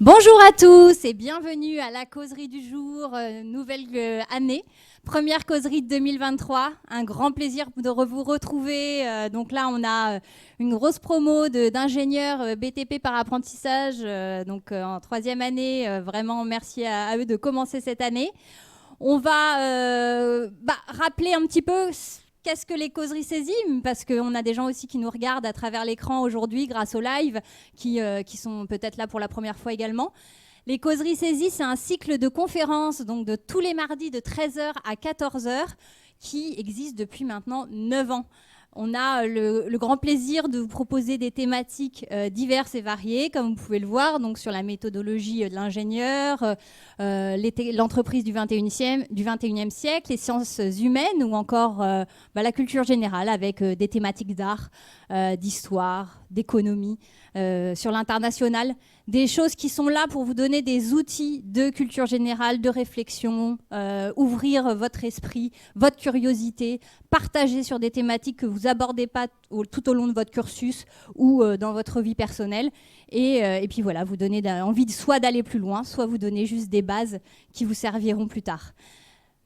Bonjour à tous et bienvenue à la causerie du jour, nouvelle année, première causerie de 2023. Un grand plaisir de vous retrouver. Donc là, on a une grosse promo d'ingénieurs BTP par apprentissage, donc en troisième année. Vraiment, merci à eux de commencer cette année. On va rappeler un petit peu qu'est-ce que les causeries Césime, parce qu'on a des gens aussi qui nous regardent à travers l'écran aujourd'hui grâce au live, qui sont peut-être là pour la première fois également. Les causeries Césime, c'est un cycle de conférences, donc de tous les mardis de 13h à 14h, qui existe depuis maintenant 9 ans. On a le grand plaisir de vous proposer des thématiques diverses et variées, comme vous pouvez le voir, donc sur la méthodologie de l'ingénieur, l'entreprise du 21e siècle, les sciences humaines ou encore la culture générale avec des thématiques d'art, d'histoire, d'économie, sur l'international. Des choses qui sont là pour vous donner des outils de culture générale, de réflexion, ouvrir votre esprit, votre curiosité, partager sur des thématiques que vous n'abordez pas tout au long de votre cursus ou dans votre vie personnelle. Et puis voilà, vous donner envie soit d'aller plus loin, soit vous donner juste des bases qui vous serviront plus tard.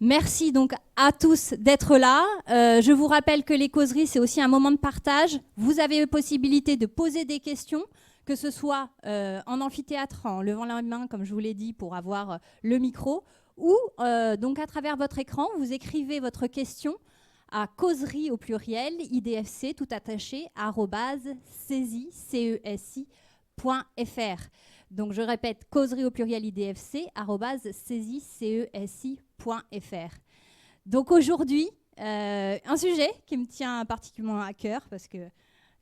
Merci donc à tous d'être là. Je vous rappelle que les causeries, c'est aussi un moment de partage. Vous avez la possibilité de poser des questions, que ce soit en amphithéâtre, en levant la main, comme je vous l'ai dit, pour avoir le micro, ou donc à travers votre écran, vous écrivez votre question à causerie au pluriel, idfc, tout attaché, @cesi.fr. Donc je répète, causerie au pluriel, idfc, @cesi.fr. Donc aujourd'hui, un sujet qui me tient particulièrement à cœur, parce que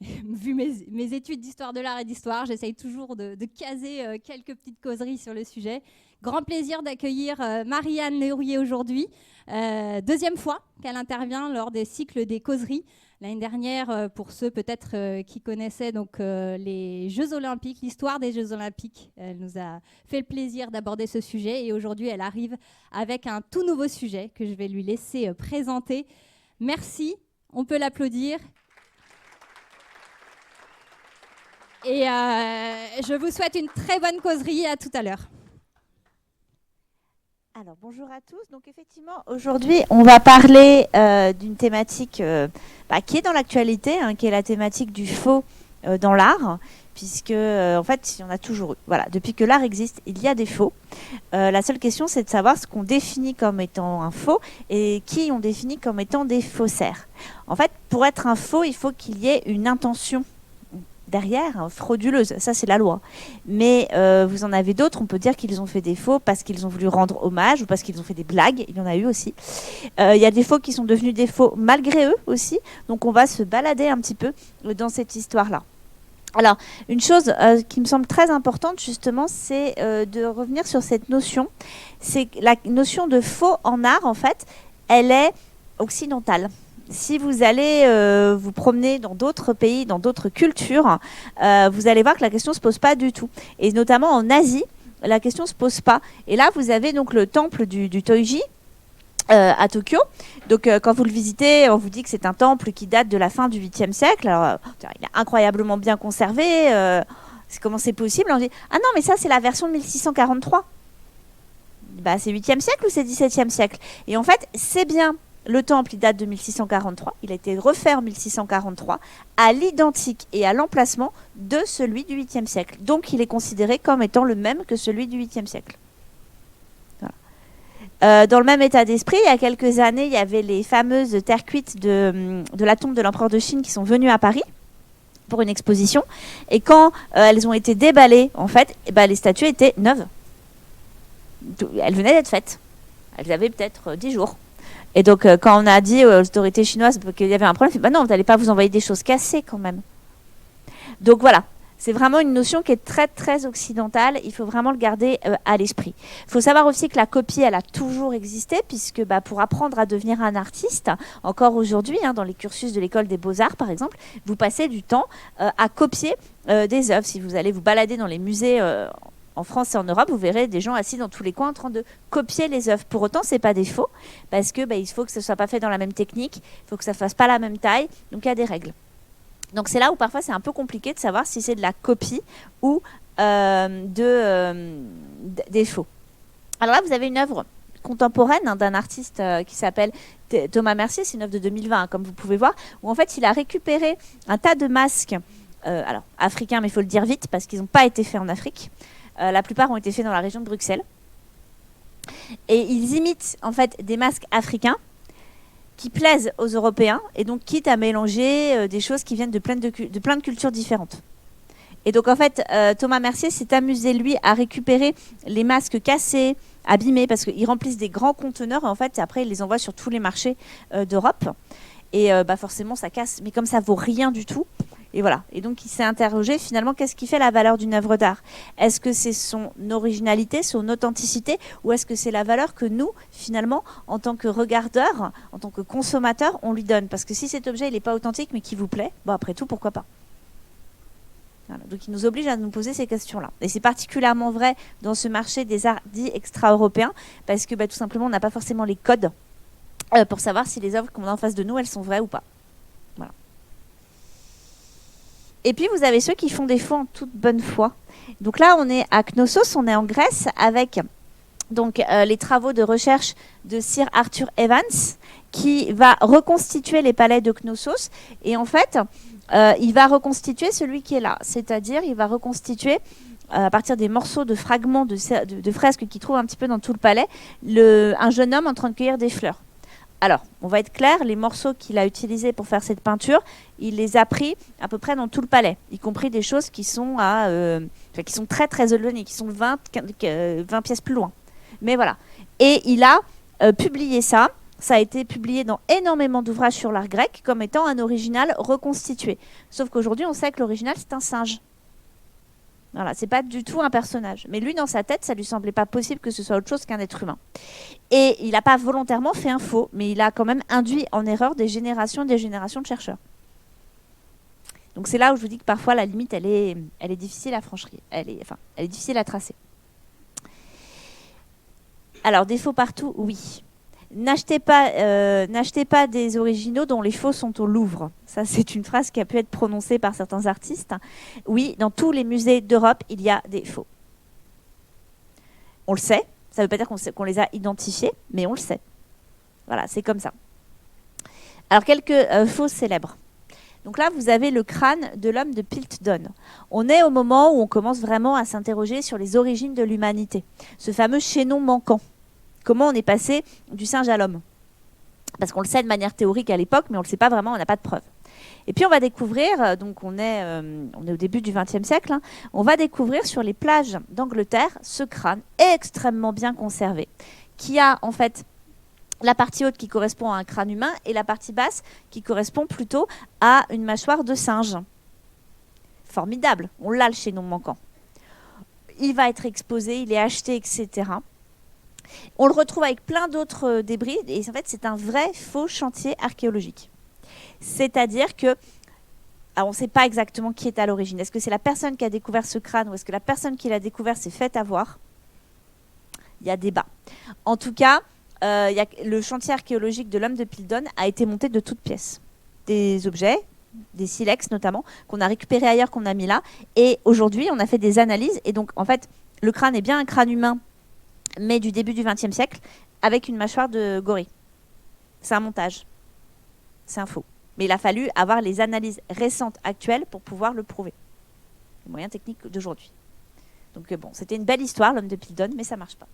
vu mes études d'histoire de l'art et d'histoire, j'essaye toujours de caser quelques petites causeries sur le sujet. Grand plaisir d'accueillir Marie-Anne Lerouillet aujourd'hui. Deuxième fois qu'elle intervient lors des cycles des causeries. L'année dernière, pour ceux peut-être qui connaissaient donc, les Jeux Olympiques, l'histoire des Jeux Olympiques, elle nous a fait le plaisir d'aborder ce sujet. Et aujourd'hui, elle arrive avec un tout nouveau sujet que je vais lui laisser présenter. Merci, on peut l'applaudir. Et je vous souhaite une très bonne causerie. À tout à l'heure. Alors, bonjour à tous. Donc, effectivement, aujourd'hui, on va parler d'une thématique qui est dans l'actualité, qui est la thématique du faux dans l'art, puisque, en fait, il y en a toujours eu. Voilà, depuis que l'art existe, il y a des faux. La seule question, c'est de savoir ce qu'on définit comme étant un faux et qui on définit comme étant des faussaires. En fait, pour être un faux, il faut qu'il y ait une intention derrière, frauduleuse, ça c'est la loi. Mais vous en avez d'autres, on peut dire qu'ils ont fait des faux parce qu'ils ont voulu rendre hommage ou parce qu'ils ont fait des blagues, il y en a eu aussi. Il y a des faux qui sont devenus des faux malgré eux aussi, donc on va se balader un petit peu dans cette histoire-là. Alors, une chose qui me semble très importante justement, c'est de revenir sur cette notion. C'est la notion de faux en art, en fait, elle est occidentale. Si vous allez vous promener dans d'autres pays, dans d'autres cultures, vous allez voir que la question ne se pose pas du tout. Et notamment en Asie, la question ne se pose pas. Et là, vous avez donc le temple du Toiji à Tokyo. Donc, quand vous le visitez, on vous dit que c'est un temple qui date de la fin du 8e siècle. Alors, il est incroyablement bien conservé. Comment c'est possible? On dit, ah non, mais ça, c'est la version de 1643. Bah, c'est 8e siècle ou c'est 17e siècle? Et en fait, c'est bien. Le temple, il date de 1643. Il a été refait en 1643 à l'identique et à l'emplacement de celui du 8e siècle. Donc, il est considéré comme étant le même que celui du 8e siècle. Voilà. Dans le même état d'esprit, il y a quelques années, il y avait les fameuses terres cuites de la tombe de l'empereur de Chine qui sont venues à Paris pour une exposition. Et quand elles ont été déballées, en fait, les statues étaient neuves. Elles venaient d'être faites. Elles avaient peut-être 10 jours. Et donc, quand on a dit aux autorités chinoises qu'il y avait un problème, non, vous n'allez pas vous envoyer des choses cassées quand même. Donc voilà, c'est vraiment une notion qui est très, très occidentale. Il faut vraiment le garder à l'esprit. Il faut savoir aussi que la copie, elle a toujours existé, puisque pour apprendre à devenir un artiste, encore aujourd'hui, dans les cursus de l'école des beaux-arts, par exemple, vous passez du temps à copier des œuvres. Si vous allez vous balader dans les musées en France et en Europe, vous verrez des gens assis dans tous les coins en train de copier les œuvres. Pour autant, ce n'est pas des faux, parce que il faut que ce ne soit pas fait dans la même technique, il faut que ça ne fasse pas la même taille, donc il y a des règles. Donc c'est là où parfois c'est un peu compliqué de savoir si c'est de la copie ou des faux. Alors là, vous avez une œuvre contemporaine d'un artiste qui s'appelle Thomas Mercier, c'est une œuvre de 2020, comme vous pouvez voir, où en fait il a récupéré un tas de masques, alors africains, mais il faut le dire vite parce qu'ils n'ont pas été faits en Afrique. La plupart ont été faits dans la région de Bruxelles. Et ils imitent en fait des masques africains qui plaisent aux Européens et donc quitte à mélanger des choses qui viennent de plein de cultures différentes. Et donc en fait, Thomas Mercier s'est amusé lui à récupérer les masques cassés, abîmés, parce qu'ils remplissent des grands conteneurs et en fait après ils les envoient sur tous les marchés d'Europe. Et forcément ça casse, mais comme ça vaut rien du tout. Et voilà. Et donc il s'est interrogé finalement qu'est-ce qui fait la valeur d'une œuvre d'art? Est-ce que c'est son originalité, son authenticité, ou est-ce que c'est la valeur que nous, finalement, en tant que regardeurs, en tant que consommateurs, on lui donne? Parce que si cet objet il n'est pas authentique mais qui vous plaît, bon après tout pourquoi pas? Voilà. Donc il nous oblige à nous poser ces questions-là. Et c'est particulièrement vrai dans ce marché des arts dits extra-européens, parce que tout simplement on n'a pas forcément les codes pour savoir si les œuvres qu'on a en face de nous, elles sont vraies ou pas. Voilà. Et puis vous avez ceux qui font des faux en toute bonne foi. Donc là on est à Knossos, on est en Grèce avec donc, les travaux de recherche de Sir Arthur Evans qui va reconstituer les palais de Knossos. Et en fait, il va reconstituer celui qui est là. C'est-à-dire, il va reconstituer, à partir des morceaux de fragments de fresques qu'il trouve un petit peu dans tout le palais, un jeune homme en train de cueillir des fleurs. Alors, on va être clair, les morceaux qu'il a utilisés pour faire cette peinture, il les a pris à peu près dans tout le palais, y compris des choses qui sont, qui sont très très éloignées, qui sont 20 pièces plus loin. Mais voilà. Et il a publié ça. Ça a été publié dans énormément d'ouvrages sur l'art grec comme étant un original reconstitué. Sauf qu'aujourd'hui, on sait que l'original, c'est un singe. Voilà, c'est pas du tout un personnage. Mais lui, dans sa tête, ça lui semblait pas possible que ce soit autre chose qu'un être humain. Et il n'a pas volontairement fait un faux, mais il a quand même induit en erreur des générations et des générations de chercheurs. Donc c'est là où je vous dis que parfois, la limite, elle est difficile à franchir. Elle est difficile à tracer. Alors, des faux partout, oui. N'achetez pas des originaux dont les faux sont au Louvre. Ça, c'est une phrase qui a pu être prononcée par certains artistes. Oui, dans tous les musées d'Europe, il y a des faux. On le sait. Ça ne veut pas dire qu'on les a identifiés, mais on le sait. Voilà, c'est comme ça. Alors, quelques faux célèbres. Donc là, vous avez le crâne de l'homme de Piltdown. On est au moment où on commence vraiment à s'interroger sur les origines de l'humanité. Ce fameux chaînon manquant. Comment on est passé du singe à l'homme? Parce qu'on le sait de manière théorique à l'époque, mais on ne le sait pas vraiment, on n'a pas de preuves. Et puis on va découvrir, donc on est au début du XXe siècle, hein, on va découvrir sur les plages d'Angleterre ce crâne extrêmement bien conservé, qui a en fait la partie haute qui correspond à un crâne humain et la partie basse qui correspond plutôt à une mâchoire de singe. Formidable, on l'a le chaînon manquant. Il va être exposé, il est acheté, etc. On le retrouve avec plein d'autres débris et en fait c'est un vrai faux chantier archéologique. C'est-à-dire que on ne sait pas exactement qui est à l'origine. Est-ce que c'est la personne qui a découvert ce crâne ou est-ce que la personne qui l'a découvert s'est faite avoir? Il y a débat. En tout cas, le chantier archéologique de l'homme de Piltdown a été monté de toutes pièces. Des objets, des silex notamment, qu'on a récupérés ailleurs, qu'on a mis là. Et aujourd'hui, on a fait des analyses. Et donc, en fait, le crâne est bien un crâne humain, mais du début du XXe siècle, avec une mâchoire de gorille. C'est un montage. C'est un faux. Mais il a fallu avoir les analyses récentes actuelles pour pouvoir le prouver. Les moyens techniques d'aujourd'hui. Donc bon, c'était une belle histoire, l'homme de Piltdown, mais ça marche pas.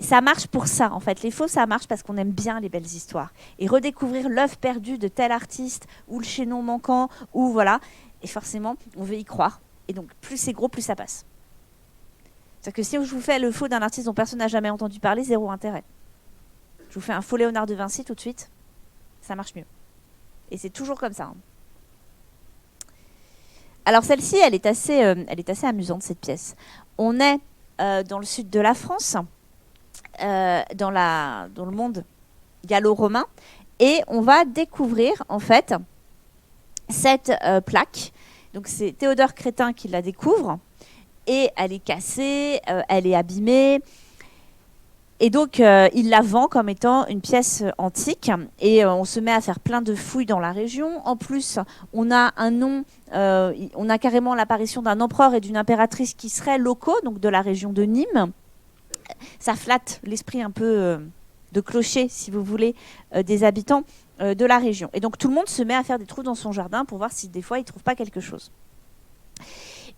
Et ça marche pour ça, en fait. Les faux, ça marche parce qu'on aime bien les belles histoires. Et redécouvrir l'œuvre perdue de tel artiste, ou le chaînon manquant, ou voilà. Et forcément, on veut y croire. Et donc, plus c'est gros, plus ça passe. C'est-à-dire que si je vous fais le faux d'un artiste dont personne n'a jamais entendu parler, zéro intérêt. Je vous fais un faux Léonard de Vinci tout de suite, ça marche mieux. Et c'est toujours comme ça. Hein. Alors celle-ci, elle est assez amusante, cette pièce. On est dans le sud de la France, dans le monde gallo-romain, et on va découvrir en fait cette plaque. Donc c'est Théodore Crétin qui la découvre. Et elle est cassée, elle est abîmée. Et donc, il la vend comme étant une pièce antique. Et on se met à faire plein de fouilles dans la région. En plus, on a un nom, on a carrément l'apparition d'un empereur et d'une impératrice qui seraient locaux, donc de la région de Nîmes. Ça flatte l'esprit un peu de clocher, si vous voulez, des habitants de la région. Et donc, tout le monde se met à faire des trous dans son jardin pour voir si des fois, il ne trouve pas quelque chose.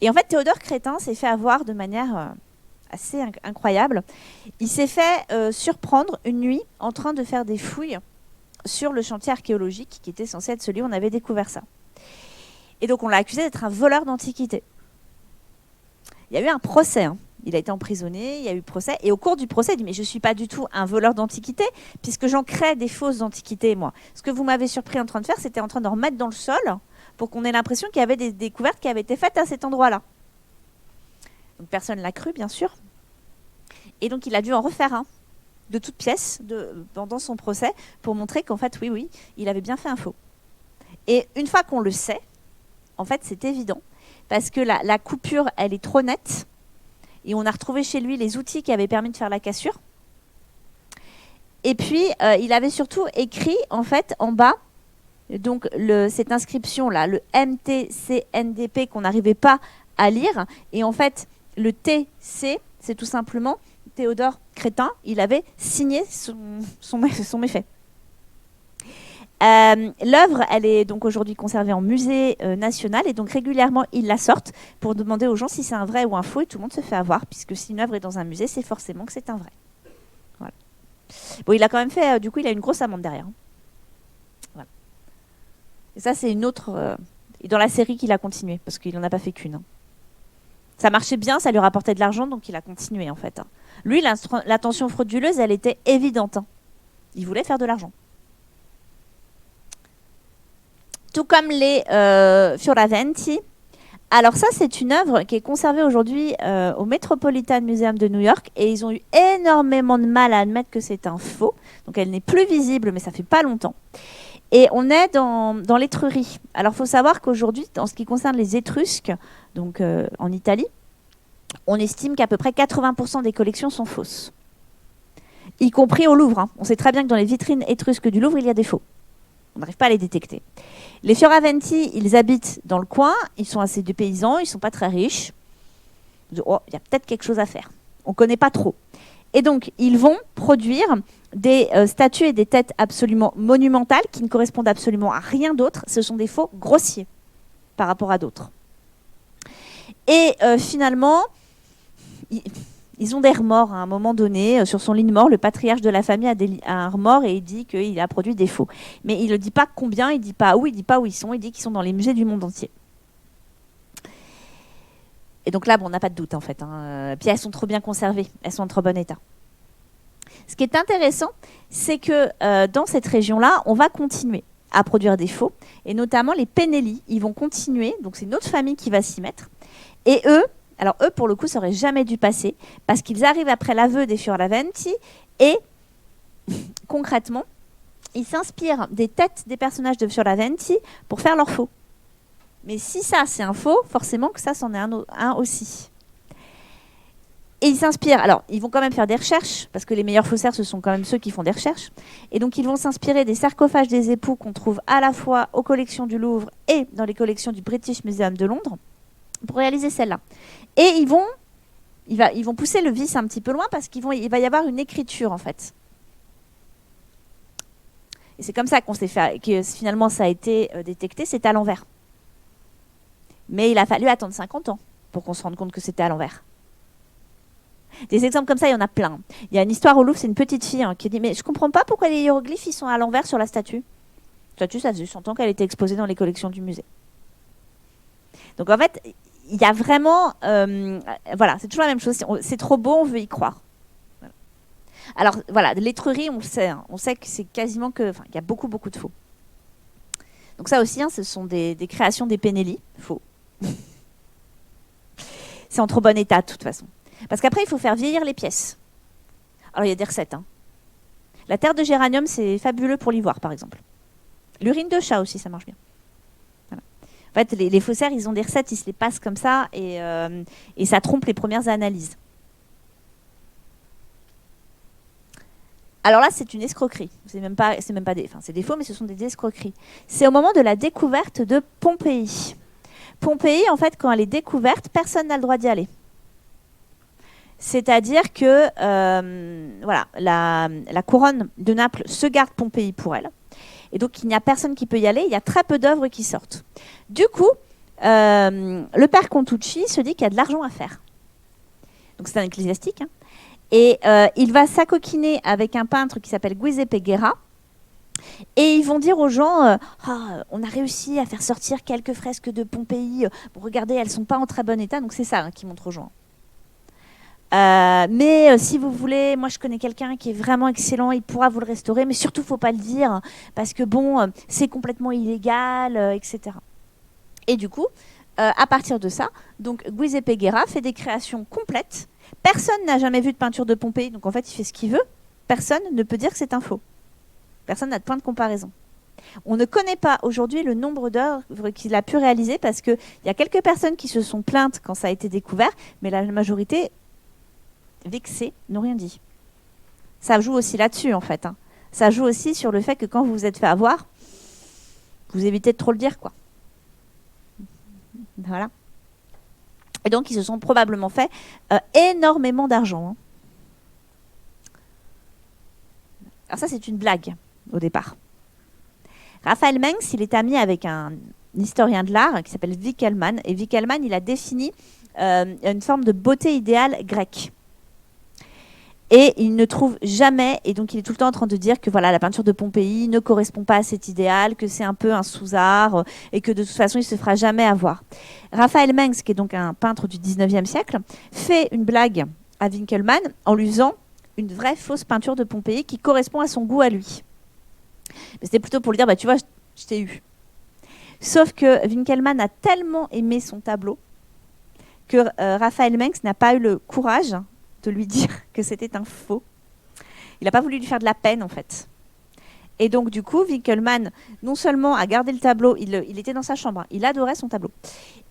Et en fait, Théodore Crétin s'est fait avoir de manière assez incroyable. Il s'est fait surprendre une nuit en train de faire des fouilles sur le chantier archéologique qui était censé être celui où on avait découvert ça. Et donc, on l'a accusé d'être un voleur d'antiquités. Il y a eu un procès, hein. Il a été emprisonné, il y a eu procès. Et au cours du procès, il dit « Mais je ne suis pas du tout un voleur d'antiquités, puisque j'en crée des fausses antiquités, moi. Ce que vous m'avez surpris en train de faire, c'était en train de remettre dans le sol pour qu'on ait l'impression qu'il y avait des découvertes qui avaient été faites à cet endroit-là. » Donc personne ne l'a cru, bien sûr. Et donc il a dû en refaire un, de toutes pièces, pendant son procès, pour montrer qu'en fait, oui, il avait bien fait un faux. Et une fois qu'on le sait, en fait, c'est évident, parce que la coupure, elle est trop nette. Et on a retrouvé chez lui les outils qui avaient permis de faire la cassure. Et puis, il avait surtout écrit, en fait, en bas, donc cette inscription-là, le MTCNDP qu'on n'arrivait pas à lire. Et en fait, le TC, c'est tout simplement Théodore Crétin. Il avait signé son méfait. L'œuvre, elle est donc aujourd'hui conservée en musée national et donc régulièrement ils la sortent pour demander aux gens si c'est un vrai ou un faux et tout le monde se fait avoir puisque si une œuvre est dans un musée, c'est forcément que c'est un vrai. Voilà. Bon, il a quand même fait, du coup, il a une grosse amende derrière. Voilà. Et ça, c'est une autre, dans la série qu'il a continué parce qu'il n'en a pas fait qu'une. Hein. Ça marchait bien, ça lui rapportait de l'argent, donc il a continué en fait. Hein. Lui, l'intention frauduleuse, elle était évidente. Hein. Il voulait faire de l'argent. Tout comme les Fioraventi. Alors ça, c'est une œuvre qui est conservée aujourd'hui au Metropolitan Museum de New York et ils ont eu énormément de mal à admettre que c'est un faux. Donc elle n'est plus visible, mais ça fait pas longtemps. Et on est dans l'Étrurie. Alors il faut savoir qu'aujourd'hui, en ce qui concerne les Étrusques, donc en Italie, on estime qu'à peu près 80% des collections sont fausses. Y compris au Louvre. Hein. On sait très bien que dans les vitrines étrusques du Louvre, il y a des faux. On n'arrive pas à les détecter. Les Fioraventi, ils habitent dans le coin, ils sont assez paysans, ils ne sont pas très riches. Ils disent, oh, il y a peut-être quelque chose à faire. On ne connaît pas trop. Et donc, ils vont produire des statues et des têtes absolument monumentales qui ne correspondent absolument à rien d'autre. Ce sont des faux grossiers par rapport à d'autres. Et finalement, ils ont des remords à un moment donné. Sur son lit de mort, le patriarche de la famille a un remords et il dit qu'il a produit des faux. Mais il ne dit pas combien, il ne dit pas où, il ne dit pas où ils sont, il dit qu'ils sont dans les musées du monde entier. Et donc là, bon, on n'a pas de doute en fait. Hein. Puis elles sont trop bien conservées, elles sont en trop bon état. Ce qui est intéressant, c'est que dans cette région-là, on va continuer à produire des faux. Et notamment les Penelli, ils vont continuer. Donc c'est notre famille qui va s'y mettre. Et eux, alors eux, pour le coup, ça n'aurait jamais dû passer parce qu'ils arrivent après l'aveu des Fioraventi et concrètement, ils s'inspirent des têtes des personnages de Fioraventi pour faire leurs faux. Mais si ça, c'est un faux, forcément que ça, c'en est un aussi. Et ils s'inspirent. Alors, ils vont quand même faire des recherches parce que les meilleurs faussaires, ce sont quand même ceux qui font des recherches. Et donc, ils vont s'inspirer des sarcophages des époux qu'on trouve à la fois aux collections du Louvre et dans les collections du British Museum de Londres pour réaliser celle-là. Et ils vont pousser le vice un petit peu loin parce qu'il va y avoir une écriture en fait. Et c'est comme ça que finalement ça a été détecté, c'est à l'envers. Mais il a fallu attendre 50 ans pour qu'on se rende compte que c'était à l'envers. Des exemples comme ça, il y en a plein. Il y a une histoire au Louvre, c'est une petite fille qui dit « Mais je ne comprends pas pourquoi les hiéroglyphes ils sont à l'envers sur la statue. » La statue, ça faisait 100 ans qu'elle était exposée dans les collections du musée. Donc en fait, il y a vraiment... voilà, c'est toujours la même chose. C'est trop beau, on veut y croire. Voilà. Alors voilà, l'Étrurie, on le sait. Hein, on sait que c'est quasiment que... Enfin, il y a beaucoup, beaucoup de faux. Donc ça aussi, hein, ce sont des créations des Penelli. Faux. C'est en trop bon état, de toute façon. Parce qu'après, il faut faire vieillir les pièces. Alors, il y a des recettes. Hein. La terre de géranium, c'est fabuleux pour l'ivoire, par exemple. L'urine de chat aussi, ça marche bien. Voilà. En fait, les faussaires, ils ont des recettes, ils se les passent comme ça, et ça trompe les premières analyses. Alors là, c'est une escroquerie. C'est même pas des, enfin, c'est des faux, mais ce sont des escroqueries. C'est au moment de la découverte de Pompéi. Pompéi, en fait, quand elle est découverte, personne n'a le droit d'y aller. C'est-à-dire que voilà, la couronne de Naples se garde Pompéi pour elle. Et donc, il n'y a personne qui peut y aller. Il y a très peu d'œuvres qui sortent. Du coup, le père Contucci se dit qu'il y a de l'argent à faire. Donc, c'est un ecclésiastique. Hein. Et il va s'acoquiner avec un peintre qui s'appelle Giuseppe Guerra. Et ils vont dire aux gens on a réussi à faire sortir quelques fresques de Pompéi. Bon, regardez, elles ne sont pas en très bon état. Donc, c'est ça hein, qui montre aux gens. Mais si vous voulez, moi je connais quelqu'un qui est vraiment excellent, il pourra vous le restaurer, mais surtout faut pas le dire parce que bon, c'est complètement illégal, etc. Et du coup, à partir de ça, donc Giuseppe Guerra fait des créations complètes. Personne n'a jamais vu de peinture de Pompéi, donc en fait il fait ce qu'il veut. Personne ne peut dire que c'est un faux. Personne n'a de point de comparaison. On ne connaît pas aujourd'hui le nombre d'œuvres qu'il a pu réaliser parce qu'il y a quelques personnes qui se sont plaintes quand ça a été découvert, mais la majorité vexés n'ont rien dit. Ça joue aussi là-dessus, en fait. Hein. Ça joue aussi sur le fait que quand vous vous êtes fait avoir, vous évitez de trop le dire, quoi. Voilà. Et donc, ils se sont probablement fait énormément d'argent. Hein. Alors ça, c'est une blague, au départ. Raphaël Mengs, il est ami avec un historien de l'art qui s'appelle Wickelmann. Et Wickelmann, il a défini une forme de beauté idéale grecque. Et il ne trouve jamais, et donc il est tout le temps en train de dire que voilà, la peinture de Pompéi ne correspond pas à cet idéal, que c'est un peu un sous-art, et que de toute façon, il ne se fera jamais avoir. Raphaël Mengs, qui est donc un peintre du 19e siècle, fait une blague à Wickelmann en lui faisant une vraie fausse peinture de Pompéi qui correspond à son goût à lui. Mais c'était plutôt pour lui dire, bah, tu vois, je t'ai eu. Sauf que Wickelmann a tellement aimé son tableau que Raphaël Mengs n'a pas eu le courage de lui dire que c'était un faux. Il n'a pas voulu lui faire de la peine, en fait. Et donc, du coup, Wickelmann, non seulement a gardé le tableau, il était dans sa chambre, hein, il adorait son tableau,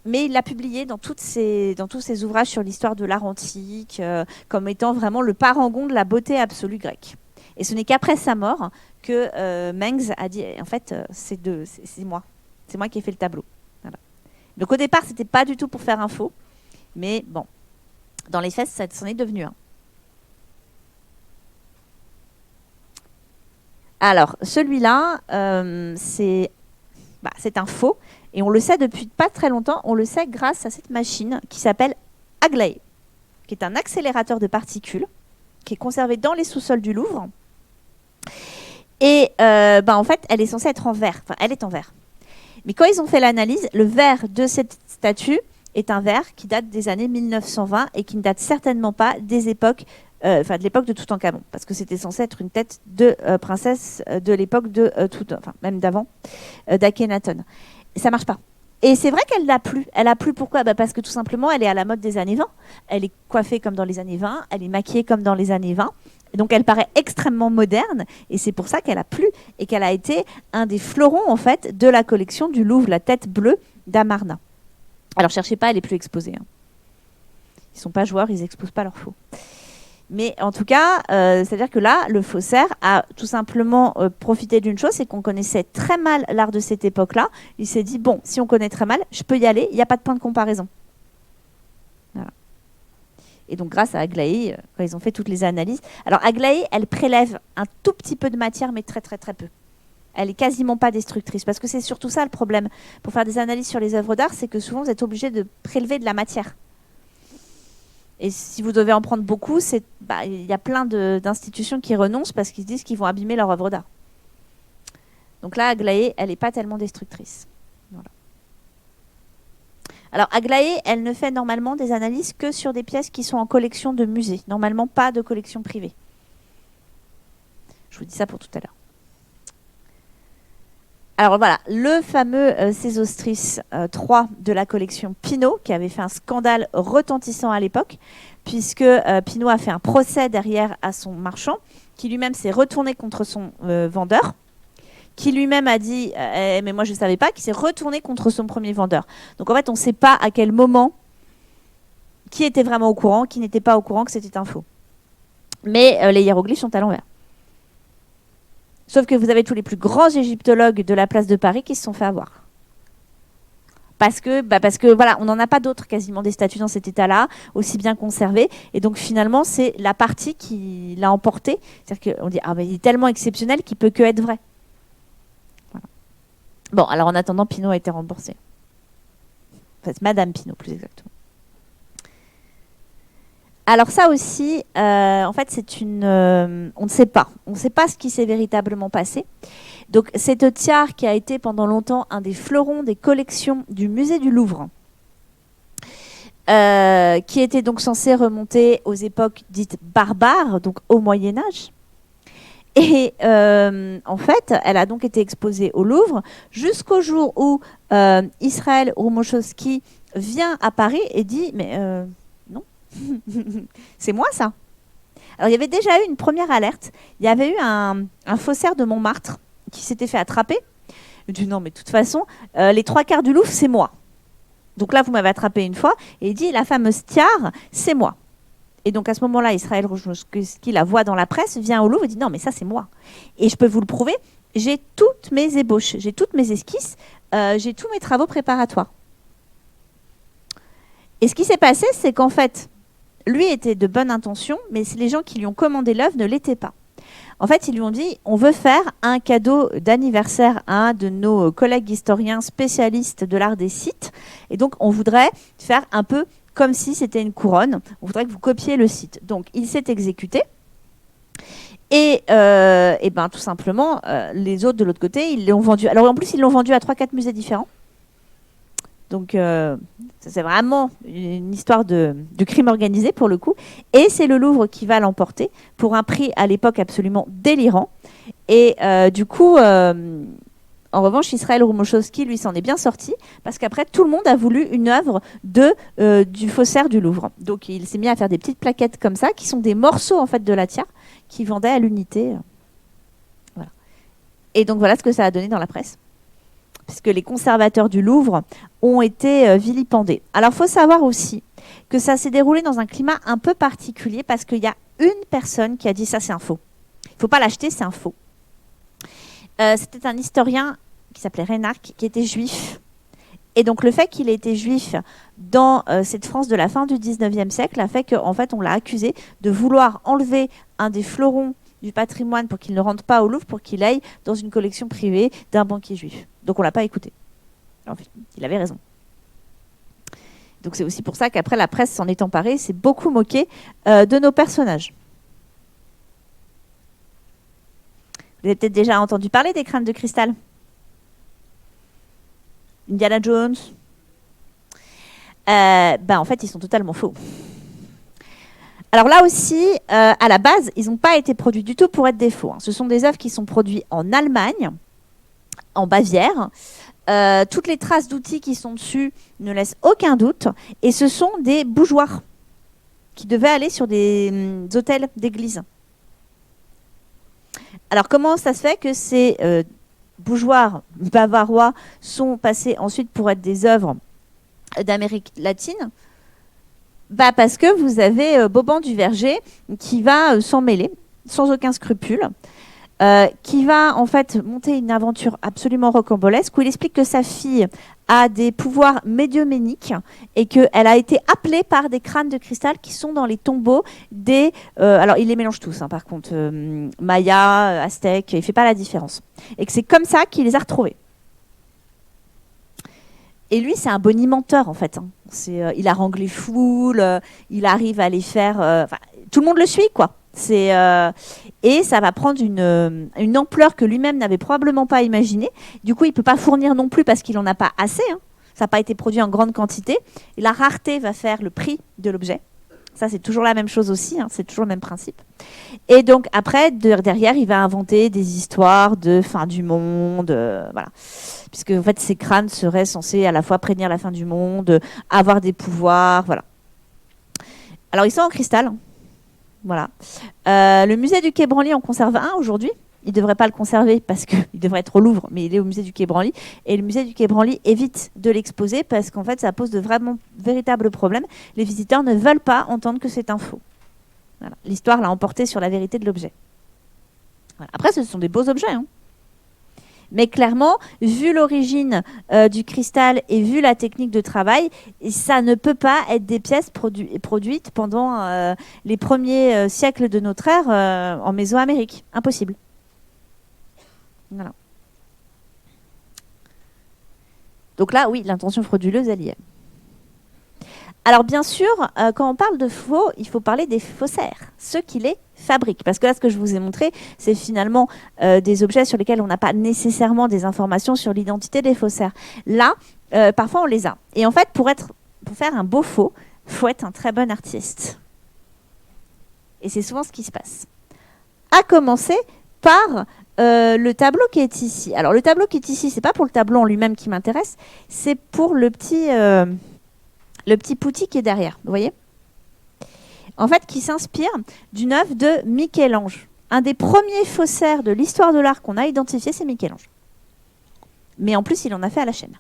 mais il l'a publié dans tous ses ouvrages sur l'histoire de l'art antique, comme étant vraiment le parangon de la beauté absolue grecque. Et ce n'est qu'après sa mort que Mengs a dit, en fait, c'est moi. C'est moi qui ai fait le tableau. Voilà. Donc, au départ, ce n'était pas du tout pour faire un faux, mais bon. Dans les faits, ça s'en est devenu un. Alors, celui-là, c'est un faux. Et on le sait depuis pas très longtemps. On le sait grâce à cette machine qui s'appelle Aglaé, qui est un accélérateur de particules, qui est conservé dans les sous-sols du Louvre. Et en fait, elle est censée être en verre. Enfin, elle est en verre. Mais quand ils ont fait l'analyse, le verre de cette statue est un verre qui date des années 1920 et qui ne date certainement pas des époques, de l'époque de Toutankhamon, parce que c'était censé être une tête de princesse de l'époque de même d'avant, d'Akhenaton. Et ça marche pas. Et c'est vrai qu'elle l'a plu. Elle a plu pourquoi ? Parce que tout simplement, elle est à la mode des années 20. Elle est coiffée comme dans les années 20, elle est maquillée comme dans les années 20. Donc elle paraît extrêmement moderne et c'est pour ça qu'elle a plu et qu'elle a été un des fleurons en fait de la collection du Louvre, la tête bleue d'Amarna. Alors, cherchez pas, elle est plus exposée. Hein. Ils sont pas joueurs, ils exposent pas leurs faux. Mais en tout cas, c'est-à-dire que là, le faussaire a tout simplement profité d'une chose, c'est qu'on connaissait très mal l'art de cette époque-là. Il s'est dit, bon, si on connaît très mal, je peux y aller, il n'y a pas de point de comparaison. Voilà. Et donc, grâce à Aglaé, quand ils ont fait toutes les analyses. Alors, Aglaé, elle prélève un tout petit peu de matière, mais très, très, très peu. Elle est quasiment pas destructrice. Parce que c'est surtout ça le problème. Pour faire des analyses sur les œuvres d'art, c'est que souvent, vous êtes obligé de prélever de la matière. Et si vous devez en prendre beaucoup, il y a plein d'institutions qui renoncent parce qu'ils se disent qu'ils vont abîmer leur œuvre d'art. Donc là, Aglaé, elle n'est pas tellement destructrice. Voilà. Alors, Aglaé, elle ne fait normalement des analyses que sur des pièces qui sont en collection de musée. Normalement, pas de collection privée. Je vous dis ça pour tout à l'heure. Alors voilà, le fameux Sésostris 3 de la collection Pinault, qui avait fait un scandale retentissant à l'époque, puisque Pinault a fait un procès derrière à son marchand, qui lui-même s'est retourné contre son vendeur, qui lui-même a dit « mais moi je ne savais pas », qui s'est retourné contre son premier vendeur. Donc en fait, on ne sait pas à quel moment qui était vraiment au courant, qui n'était pas au courant que c'était un faux. Mais les hiéroglyphes sont à l'envers. Sauf que vous avez tous les plus grands égyptologues de la place de Paris qui se sont fait avoir. Parce que voilà, on n'en a pas d'autres quasiment des statues dans cet état-là, aussi bien conservées. Et donc finalement, c'est la partie qui l'a emporté. C'est-à-dire qu'on dit, ah ben il est tellement exceptionnel qu'il peut que être vrai. Voilà. Bon, alors en attendant, Pinault a été remboursé. Enfin, c'est Madame Pinault, plus exactement. Alors ça aussi, en fait, c'est une... on ne sait pas. On ne sait pas ce qui s'est véritablement passé. Donc cette tiare qui a été pendant longtemps un des fleurons des collections du musée du Louvre, qui était donc censé remonter aux époques dites barbares, donc au Moyen-Âge. Et en fait, elle a donc été exposée au Louvre jusqu'au jour où Israël Roumochowski vient à Paris et dit « Mais non, c'est moi ça !» Alors il y avait déjà eu une première alerte. Il y avait eu un faussaire de Montmartre qui s'était fait attraper. Il dit « Non, mais de toute façon, les 3/4 du Louvre, c'est moi. Donc là, vous m'avez attrapé une fois. » Et il dit « La fameuse tiare, c'est moi. » Et donc à ce moment-là, Israël Roumochowski la voit dans la presse, vient au Louvre et dit « Non, mais ça, c'est moi. Et je peux vous le prouver. J'ai toutes mes ébauches, j'ai toutes mes esquisses, j'ai tous mes travaux préparatoires. » Et ce qui s'est passé, c'est qu'en fait, lui était de bonne intention, mais les gens qui lui ont commandé l'œuvre ne l'étaient pas. En fait, ils lui ont dit, on veut faire un cadeau d'anniversaire à un de nos collègues historiens spécialistes de l'art des sites. Et donc, on voudrait faire un peu comme si c'était une couronne. On voudrait que vous copiez le site. Donc, il s'est exécuté. Et ben, tout simplement, les autres de l'autre côté, ils l'ont vendu. Alors, en plus, ils l'ont vendu à 3-4 musées différents. Donc, ça, c'est vraiment une histoire de crime organisé pour le coup. Et c'est le Louvre qui va l'emporter pour un prix à l'époque absolument délirant. Et du coup, en revanche, Israël Roumochowski, lui, s'en est bien sorti parce qu'après, tout le monde a voulu une œuvre du faussaire du Louvre. Donc, il s'est mis à faire des petites plaquettes comme ça, qui sont des morceaux en fait de la tiare qui vendaient à l'unité. Voilà. Et donc, voilà ce que ça a donné dans la presse. Puisque les conservateurs du Louvre ont été vilipendés. Alors, il faut savoir aussi que ça s'est déroulé dans un climat un peu particulier parce qu'il y a une personne qui a dit ça, c'est un faux. Il ne faut pas l'acheter, c'est un faux. C'était un historien qui s'appelait Reinach, qui était juif. Et donc, le fait qu'il ait été juif dans cette France de la fin du 19e siècle a fait qu'en fait, on l'a accusé de vouloir enlever un des fleurons du patrimoine pour qu'il ne rentre pas au Louvre, pour qu'il aille dans une collection privée d'un banquier juif. Donc on ne l'a pas écouté. En fait, il avait raison. Donc c'est aussi pour ça qu'après la presse s'en est emparée, s'est beaucoup moquée de nos personnages. Vous avez peut-être déjà entendu parler des crânes de cristal. Indiana Jones. En fait, ils sont totalement faux. Alors là aussi, à la base, ils n'ont pas été produits du tout pour être des faux. Hein. Ce sont des œuvres qui sont produites en Allemagne, en Bavière. Toutes les traces d'outils qui sont dessus ne laissent aucun doute. Et ce sont des bougeoirs qui devaient aller sur des hôtels d'église. Alors comment ça se fait que ces bougeoirs bavarois sont passés ensuite pour être des œuvres d'Amérique latine ? Parce que vous avez Boban du Verger qui va s'en mêler sans aucun scrupule, qui va en fait monter une aventure absolument rocambolesque où il explique que sa fille a des pouvoirs médiuméniques et qu'elle a été appelée par des crânes de cristal qui sont dans les tombeaux des... alors il les mélange tous, hein, par contre, Maya, Aztèques, il ne fait pas la différence. Et que c'est comme ça qu'il les a retrouvés. Et lui, c'est un bonimenteur, en fait. Hein. Il harangue les foules, il arrive à les faire... tout le monde le suit, quoi. Et ça va prendre une ampleur que lui-même n'avait probablement pas imaginée. Du coup, il ne peut pas fournir non plus parce qu'il n'en a pas assez. Hein. Ça n'a pas été produit en grande quantité. Et la rareté va faire le prix de l'objet. Ça, c'est toujours la même chose aussi. Hein. C'est toujours le même principe. Et donc, après, derrière, il va inventer des histoires de fin du monde. Voilà. Puisque, en fait, ces crânes seraient censés à la fois prévenir la fin du monde, avoir des pouvoirs. Voilà. Alors, ils sont en cristal. Voilà. Le musée du Quai Branly en conserve un aujourd'hui. Il ne devrait pas le conserver parce qu'il devrait être au Louvre, mais il est au musée du Quai Branly. Et le musée du Quai Branly évite de l'exposer parce qu'en fait, ça pose de véritables problèmes. Les visiteurs ne veulent pas entendre que c'est un faux. Voilà. L'histoire l'a emporté sur la vérité de l'objet. Voilà. Après, ce sont des beaux objets, hein. Mais clairement, vu l'origine du cristal et vu la technique de travail, ça ne peut pas être des pièces produites pendant les premiers siècles de notre ère en Mésoamérique. Impossible. Voilà. Donc là, oui, l'intention frauduleuse, elle y est. Alors bien sûr, quand on parle de faux, il faut parler des faussaires, ceux qui les fabriquent. Parce que là, ce que je vous ai montré, c'est finalement des objets sur lesquels on n'a pas nécessairement des informations sur l'identité des faussaires. Là, parfois, on les a. Et en fait, pour faire un beau faux, il faut être un très bon artiste. Et c'est souvent ce qui se passe. À commencer par le tableau qui est ici. Alors le tableau qui est ici, c'est pas pour le tableau en lui-même qui m'intéresse, c'est pour le petit poutis qui est derrière, vous voyez ? En fait, qui s'inspire d'une œuvre de Michel-Ange. Un des premiers faussaires de l'histoire de l'art qu'on a identifié, c'est Michel-Ange. Mais en plus, il en a fait à la chaîne.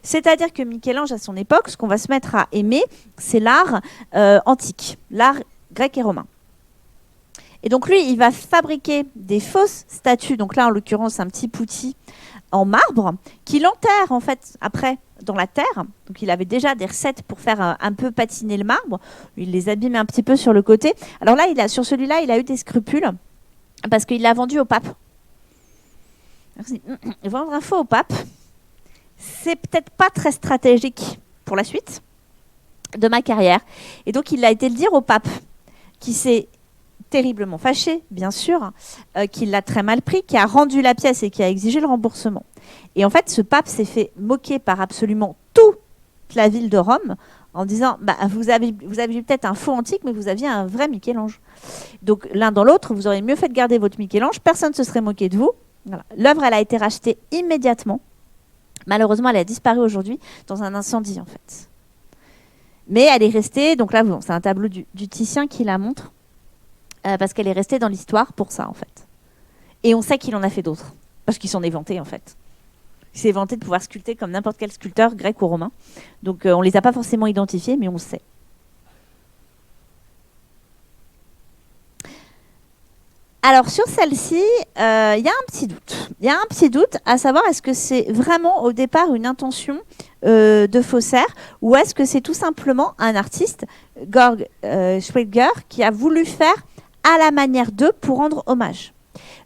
C'est-à-dire que Michel-Ange, à son époque, ce qu'on va se mettre à aimer, c'est l'art antique, l'art grec et romain. Et donc lui, il va fabriquer des fausses statues, donc là, en l'occurrence, un petit poutis en marbre, qu'il enterre, en fait, après, dans la terre. Donc il avait déjà des recettes pour faire un peu patiner le marbre. Il les abîme un petit peu sur le côté. Alors là, sur celui-là, il a eu des scrupules parce qu'il l'a vendu au pape. Vendre un faux au pape, c'est peut-être pas très stratégique pour la suite de ma carrière. Et donc il a été le dire au pape, qui s'est terriblement fâché, bien sûr, qui l'a très mal pris, qui a rendu la pièce et qui a exigé le remboursement. Et en fait, ce pape s'est fait moquer par absolument toute la ville de Rome en disant vous avez peut-être un faux antique, mais vous aviez un vrai Michel-Ange. Donc l'un dans l'autre, vous auriez mieux fait de garder votre Michel-Ange, personne ne se serait moqué de vous. Voilà. L'œuvre, elle a été rachetée immédiatement. Malheureusement, elle a disparu aujourd'hui dans un incendie, en fait. Mais elle est restée, donc là, c'est un tableau du Titien qui la montre, parce qu'elle est restée dans l'histoire pour ça, en fait. Et on sait qu'il en a fait d'autres, parce qu'il s'en est vanté, en fait. Il s'est vanté de pouvoir sculpter comme n'importe quel sculpteur grec ou romain. Donc on ne les a pas forcément identifiés, mais on le sait. Alors sur celle-ci, il y a un petit doute. Il y a un petit doute à savoir, est-ce que c'est vraiment au départ une intention de faussaire, ou est-ce que c'est tout simplement un artiste, Georg Schweitzer, qui a voulu faire à la manière d'eux pour rendre hommage.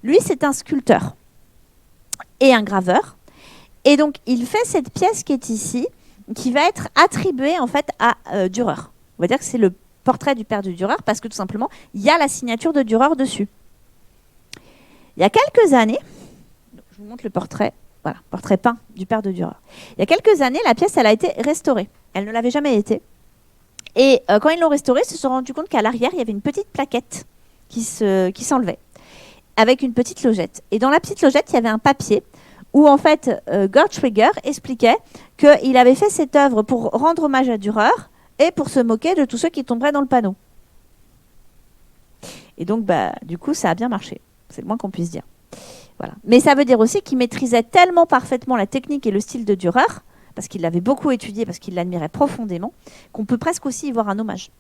Lui, c'est un sculpteur et un graveur. Et donc, il fait cette pièce qui est ici, qui va être attribuée en fait à Dürer. On va dire que c'est le portrait du père de Dürer, parce que tout simplement, il y a la signature de Dürer dessus. Il y a quelques années, je vous montre le portrait, voilà, portrait peint du père de Dürer. Il y a quelques années, la pièce, elle a été restaurée. Elle ne l'avait jamais été. Et quand ils l'ont restaurée, ils se sont rendus compte qu'à l'arrière, il y avait une petite plaquette qui s'enlevait, avec une petite logette. Et dans la petite logette, il y avait un papier où en fait Georg Schweitzer expliquait qu'il avait fait cette œuvre pour rendre hommage à Dürer et pour se moquer de tous ceux qui tomberaient dans le panneau. Et donc du coup ça a bien marché, c'est le moins qu'on puisse dire. Voilà. Mais ça veut dire aussi qu'il maîtrisait tellement parfaitement la technique et le style de Dürer, parce qu'il l'avait beaucoup étudié, parce qu'il l'admirait profondément, qu'on peut presque aussi y voir un hommage.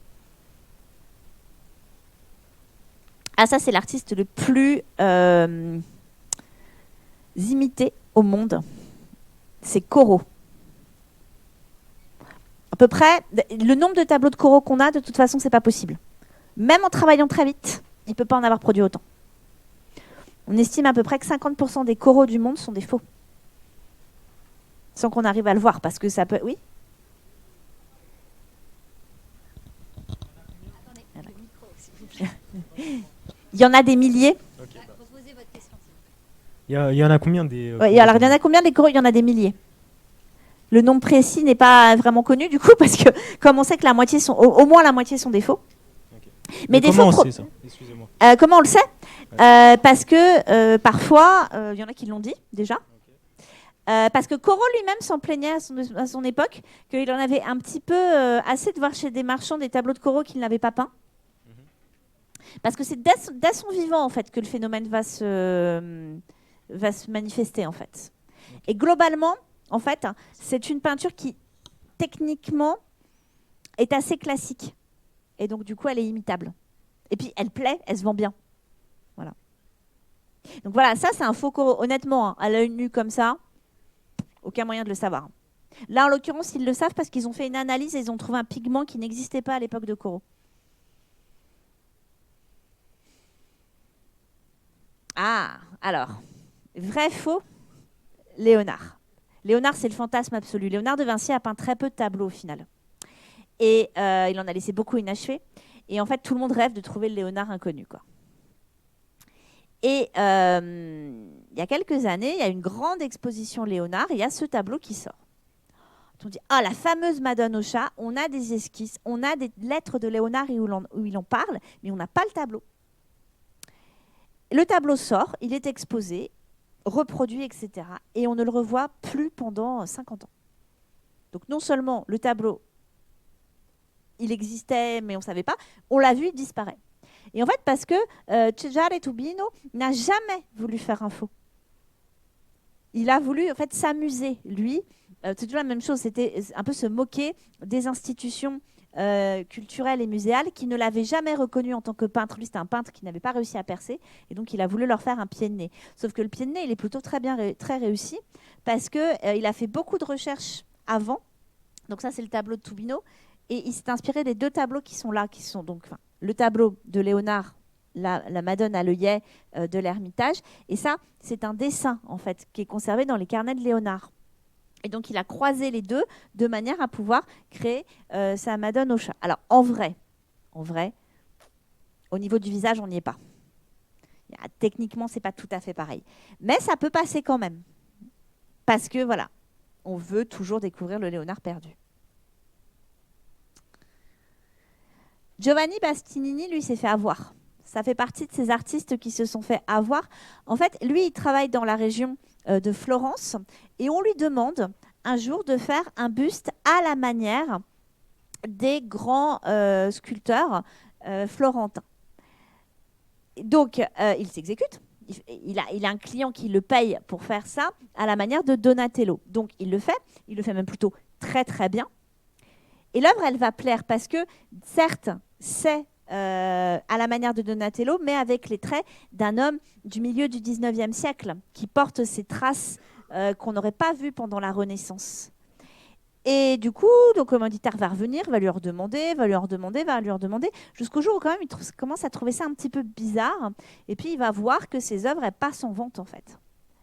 Ah, ça c'est l'artiste le plus imité au monde, c'est Corot. À peu près, le nombre de tableaux de Corot qu'on a, de toute façon, c'est pas possible. Même en travaillant très vite, il ne peut pas en avoir produit autant. On estime à peu près que 50% des Corot du monde sont des faux. Sans qu'on arrive à le voir, parce que ça peut... Oui ? Attendez, le micro, s'il vous plaît. Il y en a des milliers. Okay, reposez votre question. Il y en a combien des... alors, il y en a combien des Corot ? Il y en a des milliers. Le nombre précis n'est pas vraiment connu, du coup, parce que comme on sait que la moitié sont, au moins la moitié sont des faux. Okay. Mais des comment faux on sait ça ? Excusez-moi. Comment on le sait ? Ouais. Parce que parfois, il y en a qui l'ont dit déjà. Okay. Parce que Corot lui-même s'en plaignait à son époque, qu'il en avait un petit peu assez de voir chez des marchands des tableaux de Corot qu'il n'avait pas peints. Parce que c'est dès son vivant en fait que le phénomène va se manifester en fait. Okay. Et globalement, en fait, c'est une peinture qui techniquement est assez classique et donc du coup elle est imitable. Et puis elle plaît, elle se vend bien. Voilà. Donc voilà, ça c'est un faux coraux. Honnêtement, hein, à l'œil nu comme ça, aucun moyen de le savoir. Là, en l'occurrence, ils le savent parce qu'ils ont fait une analyse et ils ont trouvé un pigment qui n'existait pas à l'époque de Corot. Ah, alors, vrai, faux, Léonard. Léonard, c'est le fantasme absolu. Léonard de Vinci a peint très peu de tableaux au final. Et il en a laissé beaucoup inachevés. Et en fait, tout le monde rêve de trouver le Léonard inconnu, quoi. Et il y a quelques années, il y a une grande exposition Léonard et il y a ce tableau qui sort. On dit, ah, la fameuse Madone au chat, on a des esquisses, on a des lettres de Léonard où il en parle, mais on n'a pas le tableau. Le tableau sort, il est exposé, reproduit, etc. Et on ne le revoit plus pendant 50 ans. Donc non seulement le tableau, il existait, mais on ne savait pas, on l'a vu, il disparaît. Et en fait, parce que Cesare Tubino n'a jamais voulu faire un faux. Il a voulu en fait s'amuser, lui. C'est toujours la même chose, c'était un peu se moquer des institutions culturelles et muséales qui ne l'avaient jamais reconnu en tant que peintre. Lui, c'était un peintre qui n'avait pas réussi à percer, et donc il a voulu leur faire un pied de nez. Sauf que le pied de nez, il est plutôt très réussi, parce qu'il a fait beaucoup de recherches avant. Donc ça, c'est le tableau de Tubino, et il s'est inspiré des deux tableaux qui sont là, qui sont donc le tableau de Léonard, la Madone à l'œillet de l'Ermitage. Et ça, c'est un dessin, en fait, qui est conservé dans les carnets de Léonard. Et donc, il a croisé les deux de manière à pouvoir créer sa Madone au chat. Alors, en vrai, au niveau du visage, on n'y est pas. Techniquement, ce n'est pas tout à fait pareil. Mais ça peut passer quand même. Parce que, voilà, on veut toujours découvrir le Léonard perdu. Giovanni Bastianini, lui, s'est fait avoir. Ça fait partie de ces artistes qui se sont fait avoir. En fait, lui, il travaille dans la région de Florence et on lui demande un jour de faire un buste à la manière des grands sculpteurs florentins. Donc, il s'exécute. Il a un client qui le paye pour faire ça à la manière de Donatello. Donc, il le fait même plutôt très, très bien. Et l'œuvre, elle va plaire parce que, certes, c'est à la manière de Donatello, mais avec les traits d'un homme du milieu du 19e siècle, qui porte ces traces qu'on n'aurait pas vues pendant la Renaissance. Et du coup, donc, le commanditaire va revenir, va lui redemander, jusqu'au jour où quand même il commence à trouver ça un petit peu bizarre. Et puis il va voir que ses œuvres, elles passent en vente en fait,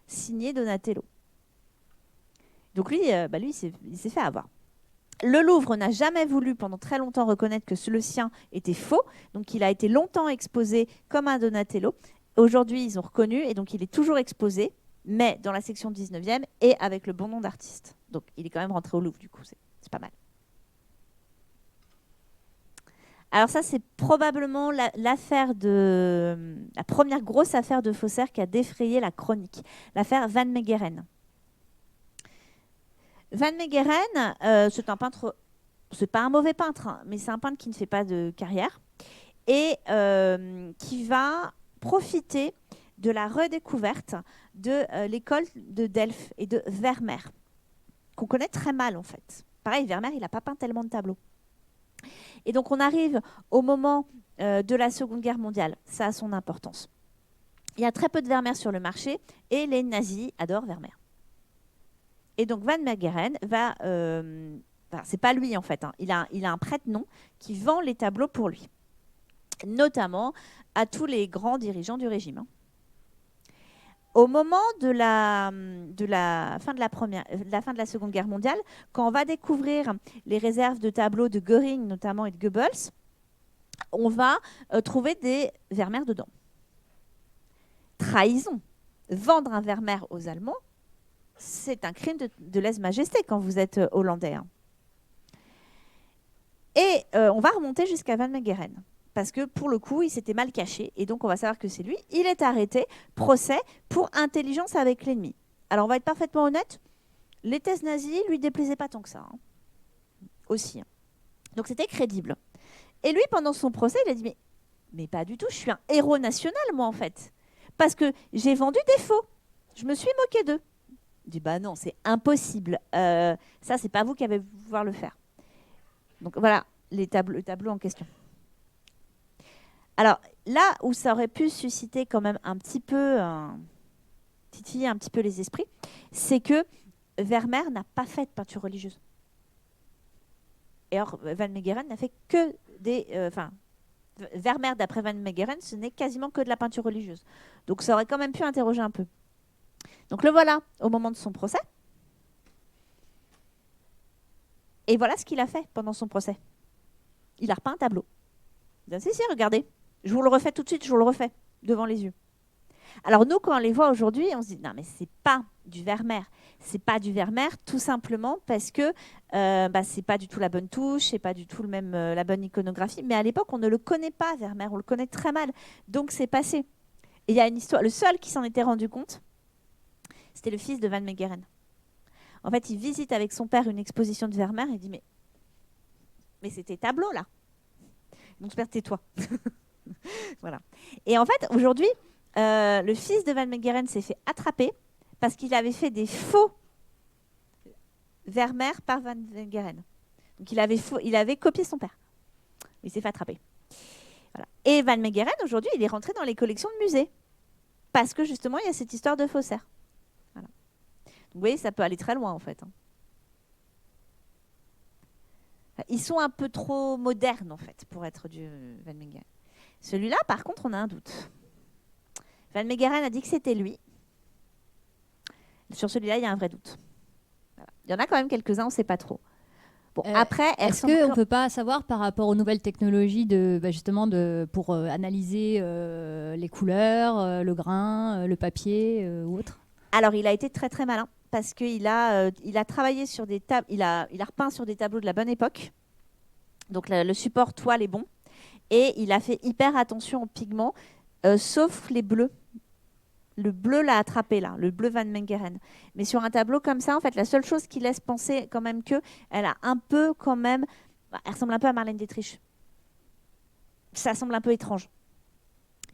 signées Donatello. Donc lui, il s'est fait avoir. Le Louvre n'a jamais voulu pendant très longtemps reconnaître que le sien était faux, donc il a été longtemps exposé comme un Donatello. Aujourd'hui, ils ont reconnu et donc il est toujours exposé, mais dans la section 19e et avec le bon nom d'artiste. Donc il est quand même rentré au Louvre, du coup, c'est pas mal. Alors ça, c'est probablement la première grosse affaire de faussaires qui a défrayé la chronique, l'affaire Van Meegeren. Van Meegeren, c'est un peintre, c'est pas un mauvais peintre, hein, mais c'est un peintre qui ne fait pas de carrière et qui va profiter de la redécouverte de l'école de Delft et de Vermeer, qu'on connaît très mal en fait. Pareil, Vermeer, il n'a pas peint tellement de tableaux. Et donc on arrive au moment de la Seconde Guerre mondiale, ça a son importance. Il y a très peu de Vermeer sur le marché et les nazis adorent Vermeer. Et donc Van Meegeren va... c'est pas lui en fait, hein. Il a un prête-nom qui vend les tableaux pour lui, notamment à tous les grands dirigeants du régime. Hein. Au moment de la fin de la Seconde Guerre mondiale, quand on va découvrir les réserves de tableaux de Göring notamment et de Goebbels, on va trouver des Vermeer dedans. Trahison. Vendre un Vermeer aux Allemands, c'est un crime de lèse-majesté quand vous êtes hollandais. Hein. Et on va remonter jusqu'à Van Meegeren. Parce que pour le coup, il s'était mal caché. Et donc, on va savoir que c'est lui. Il est arrêté, procès pour intelligence avec l'ennemi. Alors, on va être parfaitement honnête. Les thèses nazies lui déplaisaient pas tant que ça. Hein. Aussi. Hein. Donc, c'était crédible. Et lui, pendant son procès, il a dit mais pas du tout, je suis un héros national, moi, en fait. Parce que j'ai vendu des faux. Je me suis moqué d'eux. Il dit non, c'est impossible. Ça, c'est pas vous qui avez pouvoir le faire. Donc, voilà le tableau en question. Alors, là où ça aurait pu susciter quand même un petit peu, titiller un petit peu les esprits, c'est que Vermeer n'a pas fait de peinture religieuse. Et or, Van Meegeren n'a fait que des... Vermeer, d'après Van Meegeren, ce n'est quasiment que de la peinture religieuse. Donc ça aurait quand même pu interroger un peu. Donc le voilà au moment de son procès. Et voilà ce qu'il a fait pendant son procès. Il a repeint un tableau. Il a dit, si, regardez, je vous le refais tout de suite, je vous le refais devant les yeux. Alors nous, quand on les voit aujourd'hui, on se dit, non mais c'est pas du Vermeer. C'est pas du Vermeer tout simplement parce que c'est pas du tout la bonne touche, c'est pas du tout la bonne iconographie. Mais à l'époque, on ne le connaît pas, Vermeer, on le connaît très mal. Donc c'est passé. Et il y a une histoire, le seul qui s'en était rendu compte, c'était le fils de Van Meegeren. En fait, il visite avec son père une exposition de Vermeer et il dit, mais c'est tes tableaux là. Donc père, tais-toi. Voilà. Et en fait, aujourd'hui, le fils de Van Meegeren s'est fait attraper parce qu'il avait fait des faux Vermeer par Van Meegeren. Donc il avait copié son père. Il s'est fait attraper. Voilà. Et Van Meegeren, aujourd'hui, il est rentré dans les collections de musées. Parce que justement, il y a cette histoire de faussaire. Voilà. Donc, vous voyez, ça peut aller très loin en fait. Ils sont un peu trop modernes en fait pour être du Van Meegeren. Celui-là, par contre, on a un doute. Van Meegeren a dit que c'était lui. Sur celui-là, il y a un vrai doute. Voilà. Il y en a quand même quelques-uns, on ne sait pas trop. Bon, après, est-ce qu'on ne peut pas savoir par rapport aux nouvelles technologies pour analyser les couleurs, le grain, le papier ou autre? Alors, il a été très très malin parce qu'il a travaillé sur des tables, il a repeint sur des tableaux de la bonne époque. Donc, le support toile est bon. Et il a fait hyper attention aux pigments, sauf les bleus. Le bleu l'a attrapé là, le bleu Van Meegeren. Mais sur un tableau comme ça, en fait, la seule chose qui laisse penser quand même elle a un peu quand même... elle ressemble un peu à Marlène Dietrich. Ça semble un peu étrange.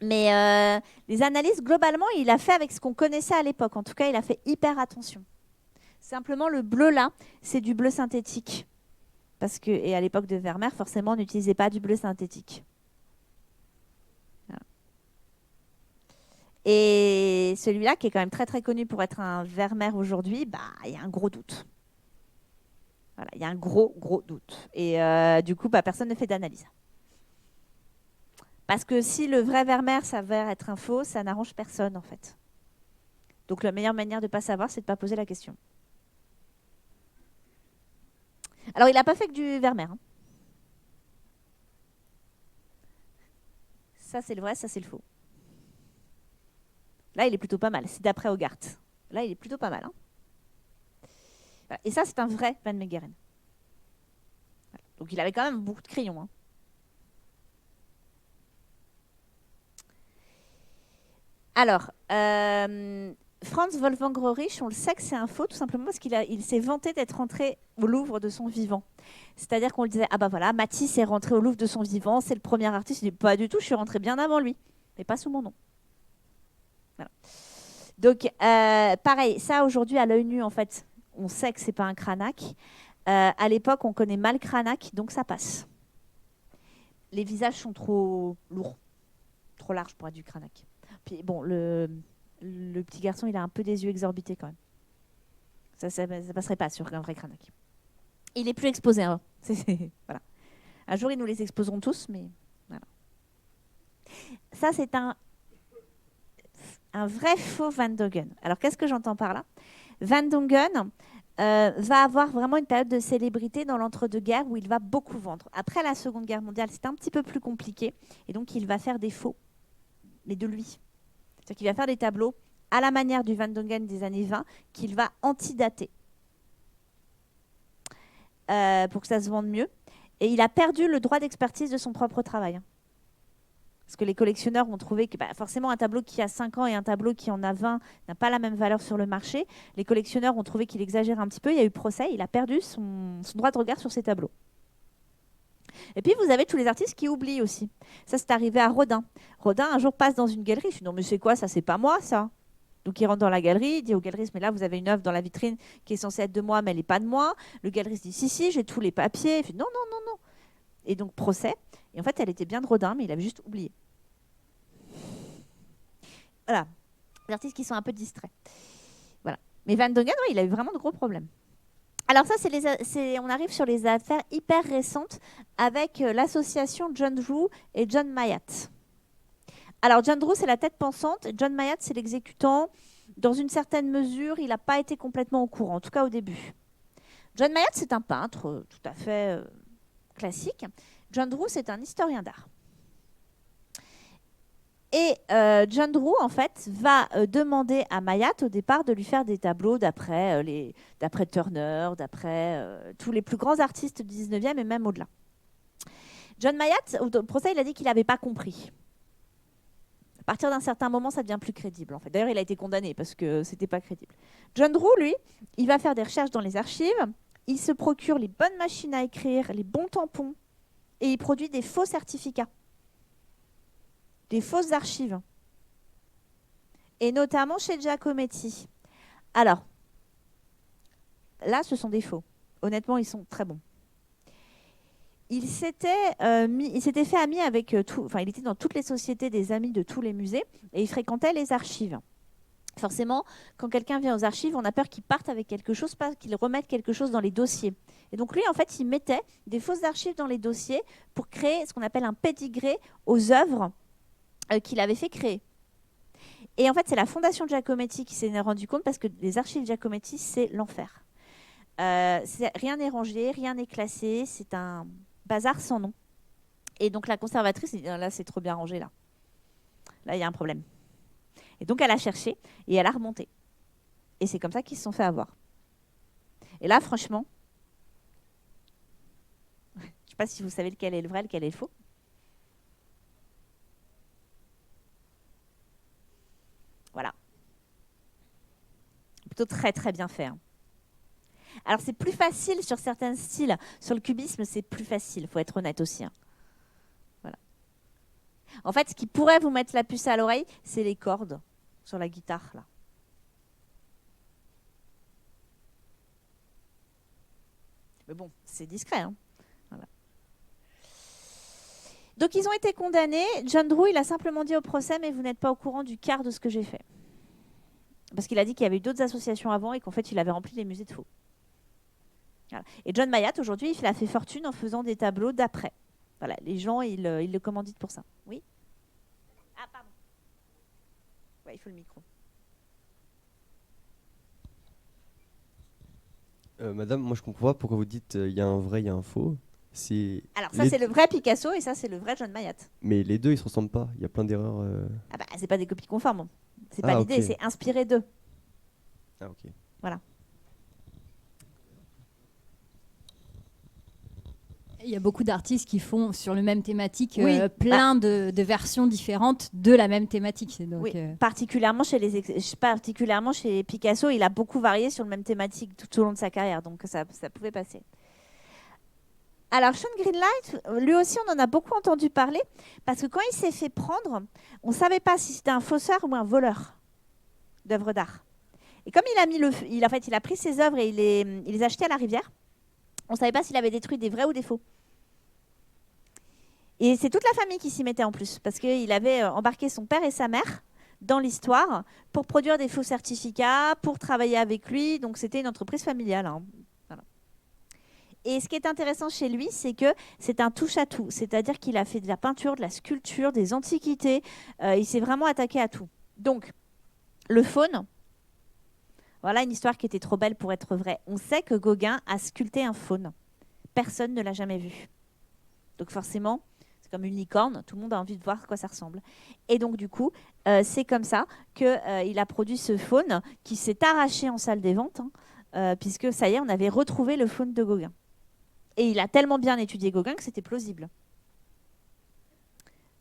Mais les analyses, globalement, il a fait avec ce qu'on connaissait à l'époque. En tout cas, il a fait hyper attention. Simplement, le bleu là, c'est du bleu synthétique. Et à l'époque de Vermeer, forcément, on n'utilisait pas du bleu synthétique. Voilà. Et celui-là, qui est quand même très très connu pour être un Vermeer aujourd'hui, il y a un gros doute. Voilà, il y a un gros doute. Et du coup, personne ne fait d'analyse. Parce que si le vrai Vermeer s'avère être un faux, ça n'arrange personne en fait. Donc la meilleure manière de ne pas savoir, c'est de ne pas poser la question. Alors, il n'a pas fait que du Vermeer. Hein. Ça, c'est le vrai, ça, c'est le faux. Là, il est plutôt pas mal. C'est d'après Hogarth. Là, il est plutôt pas mal. Hein. Voilà. Et ça, c'est un vrai Van Meegeren. Voilà. Donc, il avait quand même beaucoup de crayons. Hein. Alors, Franz Wolfgang Rohrich, on le sait que c'est un faux, tout simplement parce qu'il s'est vanté d'être rentré au Louvre de son vivant. C'est-à-dire qu'on le disait, ah bah voilà, Matisse est rentré au Louvre de son vivant, c'est le premier artiste. Il dit, pas du tout, je suis rentré bien avant lui, mais pas sous mon nom. Voilà. Donc, pareil, ça aujourd'hui, à l'œil nu, en fait, on sait que c'est pas un Cranach. À l'époque, on connaît mal Cranach, donc ça passe. Les visages sont trop lourds, trop larges pour être du Cranach. Puis bon, le petit garçon, il a un peu des yeux exorbités quand même. Ça passerait pas sur un vrai Cranach. Il est plus exposé. Hein. Voilà. Un jour, ils nous les exposeront tous, mais voilà. Ça, c'est un vrai faux Van Dongen. Alors, qu'est-ce que j'entends par là? Van Dongen va avoir vraiment une période de célébrité dans l'entre-deux-guerres où il va beaucoup vendre. Après la Seconde Guerre mondiale, c'est un petit peu plus compliqué. Et donc, il va faire des faux, mais de lui. C'est-à-dire qu'il va faire des tableaux à la manière du Van Dongen des années 20 qu'il va antidater pour que ça se vende mieux. Et il a perdu le droit d'expertise de son propre travail. Parce que les collectionneurs ont trouvé que forcément un tableau qui a 5 ans et un tableau qui en a 20 n'a pas la même valeur sur le marché. Les collectionneurs ont trouvé qu'il exagère un petit peu. Il y a eu procès. Il a perdu son droit de regard sur ses tableaux. Et puis, vous avez tous les artistes qui oublient aussi. Ça, c'est arrivé à Rodin. Rodin, un jour, passe dans une galerie. Je dis, non, mais c'est quoi ça? C'est pas moi, ça. Donc, il rentre dans la galerie. Il dit au galeriste, mais là, vous avez une œuvre dans la vitrine qui est censée être de moi, mais elle n'est pas de moi. Le galeriste dit, si, j'ai tous les papiers. Il fait, non. Et donc, procès. Et en fait, elle était bien de Rodin, mais il avait juste oublié. Voilà, des artistes qui sont un peu distraits. Voilà. Mais Van Dongen, ouais, il a eu vraiment de gros problèmes. Alors ça, on arrive sur les affaires hyper récentes avec l'association John Drew et John Mayat. Alors John Drew, c'est la tête pensante, John Mayat, c'est l'exécutant. Dans une certaine mesure, il n'a pas été complètement au courant, en tout cas au début. John Mayat, c'est un peintre tout à fait classique. John Drew, c'est un historien d'art. Et John Drew, en fait, va demander à Mayat, au départ, de lui faire des tableaux d'après Turner, d'après tous les plus grands artistes du 19e et même au-delà. John Mayat, au procès, il a dit qu'il n'avait pas compris. À partir d'un certain moment, ça devient plus crédible. En fait. D'ailleurs, il a été condamné parce que c'était pas crédible. John Drew, lui, il va faire des recherches dans les archives. Il se procure les bonnes machines à écrire, les bons tampons, et il produit des faux certificats, des fausses archives, et notamment chez Giacometti. Alors, là, ce sont des faux. Honnêtement, ils sont très bons. Il s'était fait ami avec il était dans toutes les sociétés des amis de tous les musées et il fréquentait les archives. Forcément, quand quelqu'un vient aux archives, on a peur qu'il parte avec quelque chose, pas qu'il remette quelque chose dans les dossiers. Et donc lui, en fait, il mettait des fausses archives dans les dossiers pour créer ce qu'on appelle un pédigré aux œuvres qu'il avait fait créer. Et en fait, c'est la fondation Giacometti qui s'est rendu compte parce que les archives Giacometti, c'est l'enfer. Rien n'est rangé, rien n'est classé, c'est un bazar sans nom. Et donc la conservatrice dit, là c'est trop bien rangé là. Là il y a un problème. Et donc elle a cherché et elle a remonté. Et c'est comme ça qu'ils se sont fait avoir. Et là franchement, je ne sais pas si vous savez lequel est le vrai, lequel est le faux. Voilà. Plutôt très très bien fait. Hein. Alors c'est plus facile sur certains styles. Sur le cubisme, c'est plus facile, il faut être honnête aussi. Hein. Voilà. En fait, ce qui pourrait vous mettre la puce à l'oreille, c'est les cordes sur la guitare. Là. Mais bon, c'est discret. Hein. Voilà. Donc ils ont été condamnés. John Drew, il a simplement dit au procès, mais vous n'êtes pas au courant du quart de ce que j'ai fait. Parce qu'il a dit qu'il y avait eu d'autres associations avant et qu'en fait, il avait rempli les musées de faux. Voilà. Et John Mayat, aujourd'hui, il a fait fortune en faisant des tableaux d'après. Voilà, les gens, ils le commanditent pour ça. Oui. Ah, pardon. Ouais, il faut le micro. Madame, moi je comprends pas pourquoi vous dites il y a un vrai, il y a un faux. Alors ça c'est le vrai Picasso et ça c'est le vrai John Mayat. Mais les deux ils se ressemblent pas, il y a plein d'erreurs. Ah bah c'est pas des copies conformes. C'est pas l'idée, ok. c'est inspiré d'eux. Ah ok. Voilà. Il y a beaucoup d'artistes qui font sur le même thématique plein de versions différentes de la même thématique. Donc, oui, particulièrement chez Picasso, il a beaucoup varié sur le même thématique tout au long de sa carrière, donc ça pouvait passer. Alors Sean Greenlight, lui aussi on en a beaucoup entendu parler, parce que quand il s'est fait prendre, on ne savait pas si c'était un fausseur ou un voleur d'œuvres d'art. Et comme il a pris ses œuvres et il les a jetées à la rivière, on ne savait pas s'il avait détruit des vrais ou des faux. Et c'est toute la famille qui s'y mettait en plus, parce qu'il avait embarqué son père et sa mère dans l'histoire pour produire des faux certificats, pour travailler avec lui. Donc c'était une entreprise familiale. Hein. Voilà. Et ce qui est intéressant chez lui, c'est que c'est un touche-à-tout. C'est-à-dire qu'il a fait de la peinture, de la sculpture, des antiquités. Il s'est vraiment attaqué à tout. Donc, le faune, voilà une histoire qui était trop belle pour être vraie. On sait que Gauguin a sculpté un faune. Personne ne l'a jamais vu. Donc forcément, c'est comme une licorne, tout le monde a envie de voir à quoi ça ressemble. Et donc du coup, c'est comme ça qu'il a produit ce faune qui s'est arraché en salle des ventes, puisque ça y est, on avait retrouvé le faune de Gauguin. Et il a tellement bien étudié Gauguin que c'était plausible.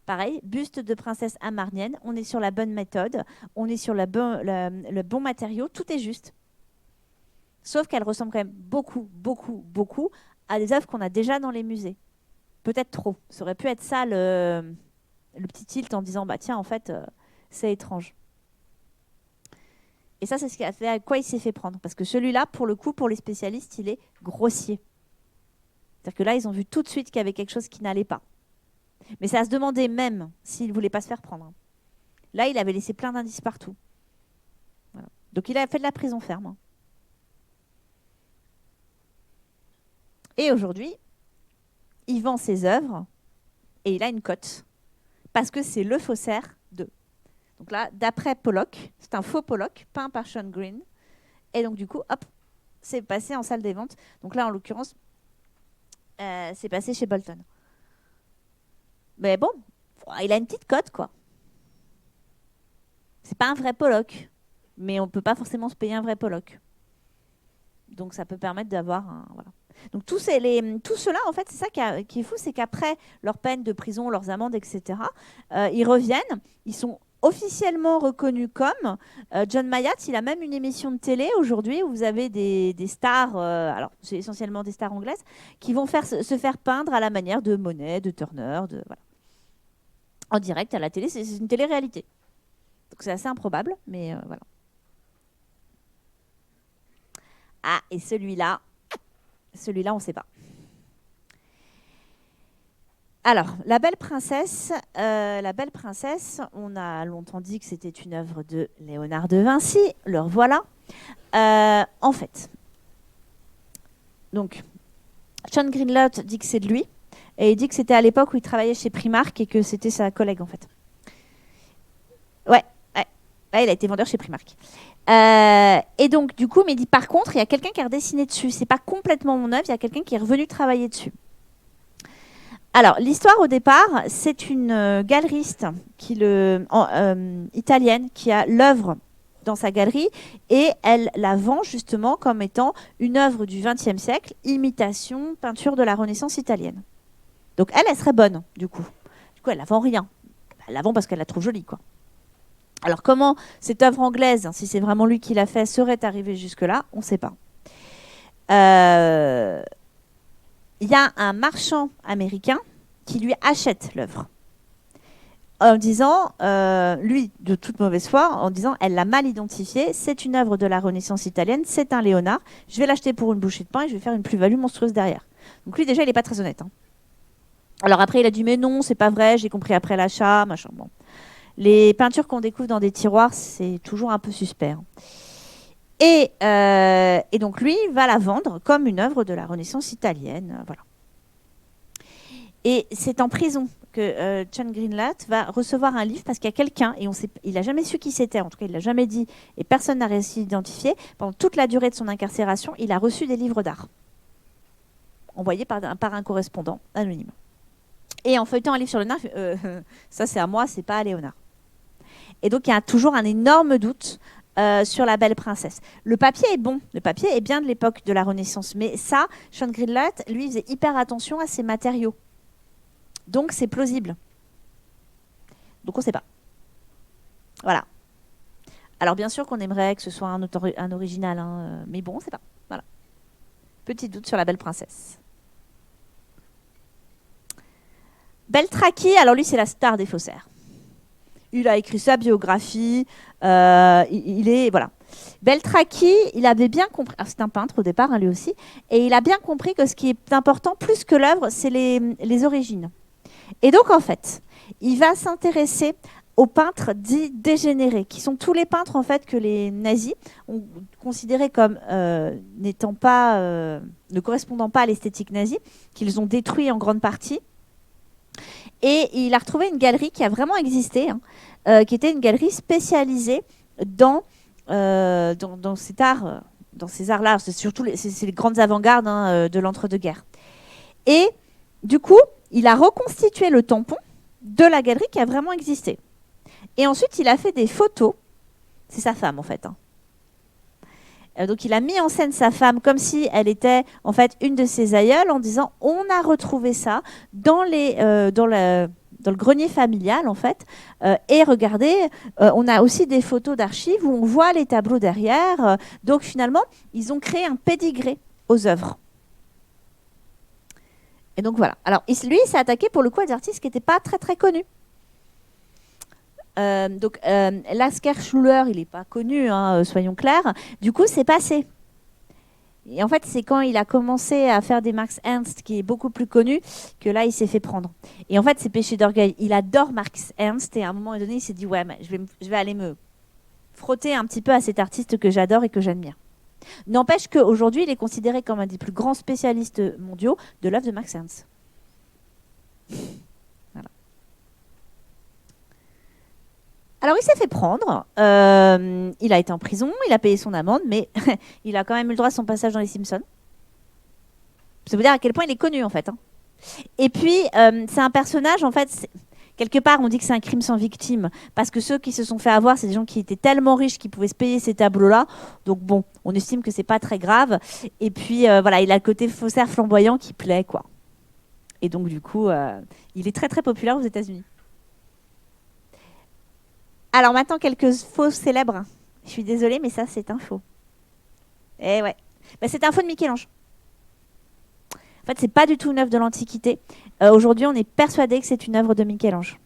Pareil, buste de princesse amarnienne, on est sur la bonne méthode, on est sur le bon matériau, tout est juste. Sauf qu'elle ressemble quand même beaucoup, beaucoup, beaucoup à des œuvres qu'on a déjà dans les musées. Peut-être trop. Ça aurait pu être ça le petit tilt en disant bah tiens en fait c'est étrange. Et ça c'est ce qui a fait à quoi il s'est fait prendre parce que celui-là pour le coup pour les spécialistes il est grossier. C'est-à-dire que là ils ont vu tout de suite qu'il y avait quelque chose qui n'allait pas. Mais c'est à se demander même s'il ne voulait pas se faire prendre. Là, il avait laissé plein d'indices partout. Voilà. Donc, il a fait de la prison ferme. Hein. Et aujourd'hui, il vend ses œuvres et il a une cote parce que c'est le faussaire de. Donc là, d'après Pollock, c'est un faux Pollock peint par Sean Green. Et donc, du coup, hop, c'est passé en salle des ventes. Donc là, en l'occurrence, c'est passé chez Bolton. Mais bon, il a une petite cote, quoi. C'est pas un vrai Pollock, mais on peut pas forcément se payer un vrai Pollock. Donc ça peut permettre d'avoir un... Voilà. Donc tout cela, en fait, c'est ça qui est fou, c'est qu'après leur peine de prison, leurs amendes, etc., ils reviennent, ils sont officiellement reconnus comme... John Mayatt, il a même une émission de télé aujourd'hui où vous avez des stars, alors c'est essentiellement des stars anglaises, qui vont se faire peindre à la manière de Monet, de Turner, voilà. En direct à la télé, c'est une télé-réalité. Donc c'est assez improbable, mais voilà. Ah, et celui-là, on ne sait pas. Alors, La Belle Princesse, on a longtemps dit que c'était une œuvre de Léonard de Vinci. Le revoilà. En fait, donc, Sean Greenlot dit que c'est de lui. Et il dit que c'était à l'époque où il travaillait chez Primark et que c'était sa collègue, en fait. Ouais, il a été vendeur chez Primark. Et donc, du coup, mais il dit par contre, il y a quelqu'un qui a redessiné dessus. C'est pas complètement mon œuvre, il y a quelqu'un qui est revenu travailler dessus. Alors, l'histoire au départ, c'est une galeriste italienne qui a l'œuvre dans sa galerie et elle la vend justement comme étant une œuvre du XXe siècle, imitation, peinture de la Renaissance italienne. Donc, elle serait bonne, du coup. Du coup, elle la vend rien. Elle la vend parce qu'elle la trouve jolie, quoi. Alors, comment cette œuvre anglaise, si c'est vraiment lui qui l'a fait, serait arrivée jusque-là, on ne sait pas. Il y a un marchand américain qui lui achète l'œuvre. En disant, lui, de toute mauvaise foi, en disant, elle l'a mal identifiée, c'est une œuvre de la Renaissance italienne, c'est un Léonard, je vais l'acheter pour une bouchée de pain et je vais faire une plus-value monstrueuse derrière. Donc lui, déjà, il n'est pas très honnête. Hein. Alors après, il a dit, mais non, c'est pas vrai, j'ai compris après l'achat, machin, bon. Les peintures qu'on découvre dans des tiroirs, c'est toujours un peu suspect. Hein. Et donc lui va la vendre comme une œuvre de la Renaissance italienne. Voilà. Et c'est en prison que Sean Greenlot va recevoir un livre parce qu'il y a quelqu'un, et il n'a jamais su qui c'était, en tout cas il ne l'a jamais dit, et personne n'a réussi à l'identifier. Pendant toute la durée de son incarcération, il a reçu des livres d'art, envoyés par un correspondant anonyme. Et en feuilletant un livre sur Léonard, ça c'est à moi, c'est pas à Léonard. Et donc il y a toujours un énorme doute sur La Belle Princesse. Le papier est bon, le papier est bien de l'époque de la Renaissance, mais ça, Sean Greenlot, lui, faisait hyper attention à ses matériaux. Donc c'est plausible. Donc on ne sait pas. Voilà. Alors bien sûr qu'on aimerait que ce soit un original, hein, mais bon, on ne sait pas. Voilà. Petit doute sur La Belle Princesse. Beltraki, alors lui c'est la star des faussaires. Il a écrit sa biographie, il est... Voilà. Beltraki, il avait bien compris, c'est un peintre au départ, hein, lui aussi, et il a bien compris que ce qui est important, plus que l'œuvre, c'est les origines. Et donc, en fait, il va s'intéresser aux peintres dits dégénérés, qui sont tous les peintres, en fait, que les nazis ont considérés comme ne correspondant pas à l'esthétique nazie, qu'ils ont détruit en grande partie. Et il a retrouvé une galerie qui a vraiment existé, hein, qui était une galerie spécialisée dans cet art, dans ces arts-là. C'est surtout les grandes avant-gardes, hein, de l'entre-deux-guerres. Et du coup, il a reconstitué le tampon de la galerie qui a vraiment existé. Et ensuite, il a fait des photos. C'est sa femme, en fait. Hein. Donc, il a mis en scène sa femme comme si elle était, en fait, une de ses aïeules, en disant « On a retrouvé ça dans le grenier familial, en fait. Et regardez, on a aussi des photos d'archives où on voit les tableaux derrière. Donc, finalement, ils ont créé un pédigré aux œuvres. Et donc, voilà. Alors, lui, il s'est attaqué, pour le coup, à des artistes qui n'étaient pas très, très connus. Donc, Lasker Schuller, il n'est pas connu, hein, soyons clairs. Du coup, c'est passé. Et en fait, c'est quand il a commencé à faire des Max Ernst, qui est beaucoup plus connu, que là, il s'est fait prendre. Et en fait, c'est péché d'orgueil. Il adore Max Ernst et à un moment donné, il s'est dit, ouais, mais je vais aller me frotter un petit peu à cet artiste que j'adore et que j'admire. N'empêche qu'aujourd'hui, il est considéré comme un des plus grands spécialistes mondiaux de l'œuvre de Max Ernst. Voilà. Alors, il s'est fait prendre. Il a été en prison, il a payé son amende, mais il a quand même eu le droit à son passage dans les Simpsons. Ça veut dire à quel point il est connu, en fait. Hein. Et puis, c'est un personnage, en fait, quelque part, on dit que c'est un crime sans victime, parce que ceux qui se sont fait avoir, c'est des gens qui étaient tellement riches qu'ils pouvaient se payer ces tableaux-là. Donc bon, on estime que c'est pas très grave. Et puis, voilà, il a le côté faussaire flamboyant qui plaît, quoi. Et donc, du coup, il est très, très populaire aux États-Unis. Alors maintenant, quelques faux célèbres. Je suis désolée, mais ça, c'est un faux. Eh ouais. Bah, c'est un faux de Michel-Ange. En fait, c'est pas du tout une œuvre de l'Antiquité. Aujourd'hui, on est persuadé que c'est une œuvre de Michel-Ange.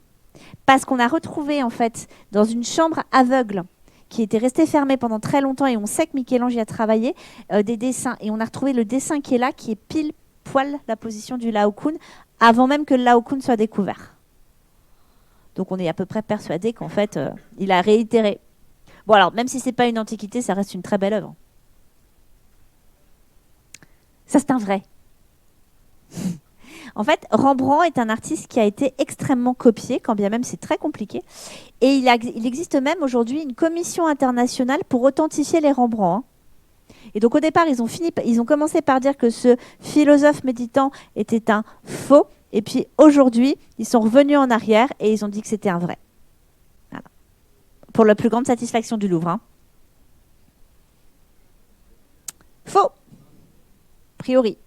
Parce qu'on a retrouvé, en fait, dans une chambre aveugle qui était restée fermée pendant très longtemps, et on sait que Michel-Ange y a travaillé, des dessins. Et on a retrouvé le dessin qui est là, qui est pile poil la position du Laocoon, avant même que le Laocoon soit découvert. Donc on est à peu près persuadé qu'en fait, il a réitéré. Bon alors, même si c'est pas une antiquité, ça reste une très belle œuvre. Ça, c'est un vrai. En fait, Rembrandt est un artiste qui a été extrêmement copié, quand bien même c'est très compliqué. Et il existe même aujourd'hui une commission internationale pour authentifier les Rembrandts. Hein. Et donc au départ, ils ont commencé par dire que ce philosophe méditant était un faux. Et puis aujourd'hui, ils sont revenus en arrière et ils ont dit que c'était un vrai. Voilà. Pour la plus grande satisfaction du Louvre. Hein. Faux. A priori.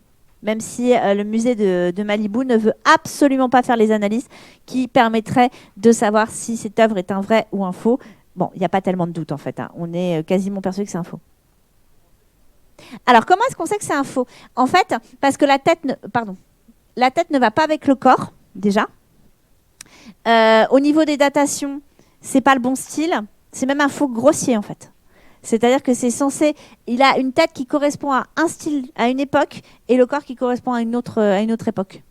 Même si le musée de Malibu ne veut absolument pas faire les analyses qui permettraient de savoir si cette œuvre est un vrai ou un faux. Bon, il n'y a pas tellement de doute en fait. Hein. On est quasiment persuadé que c'est un faux. Alors, comment est-ce qu'on sait que c'est un faux? En fait, parce que la tête ne va pas avec le corps, déjà. Au niveau des datations, c'est pas le bon style. C'est même un faux grossier, en fait. C'est-à-dire que c'est censé... Il a une tête qui correspond à un style, à une époque, et le corps qui correspond à une autre époque.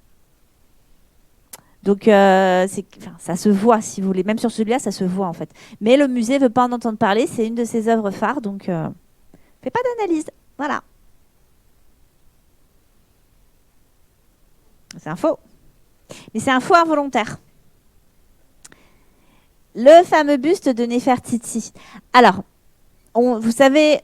Donc, ça se voit, si vous voulez. Même sur celui-là, ça se voit, en fait. Mais le musée ne veut pas en entendre parler. C'est une de ses œuvres phares, donc... Fais pas d'analyse. Voilà. C'est un faux. Mais c'est un faux involontaire. Le fameux buste de Néfertiti. Alors, vous savez,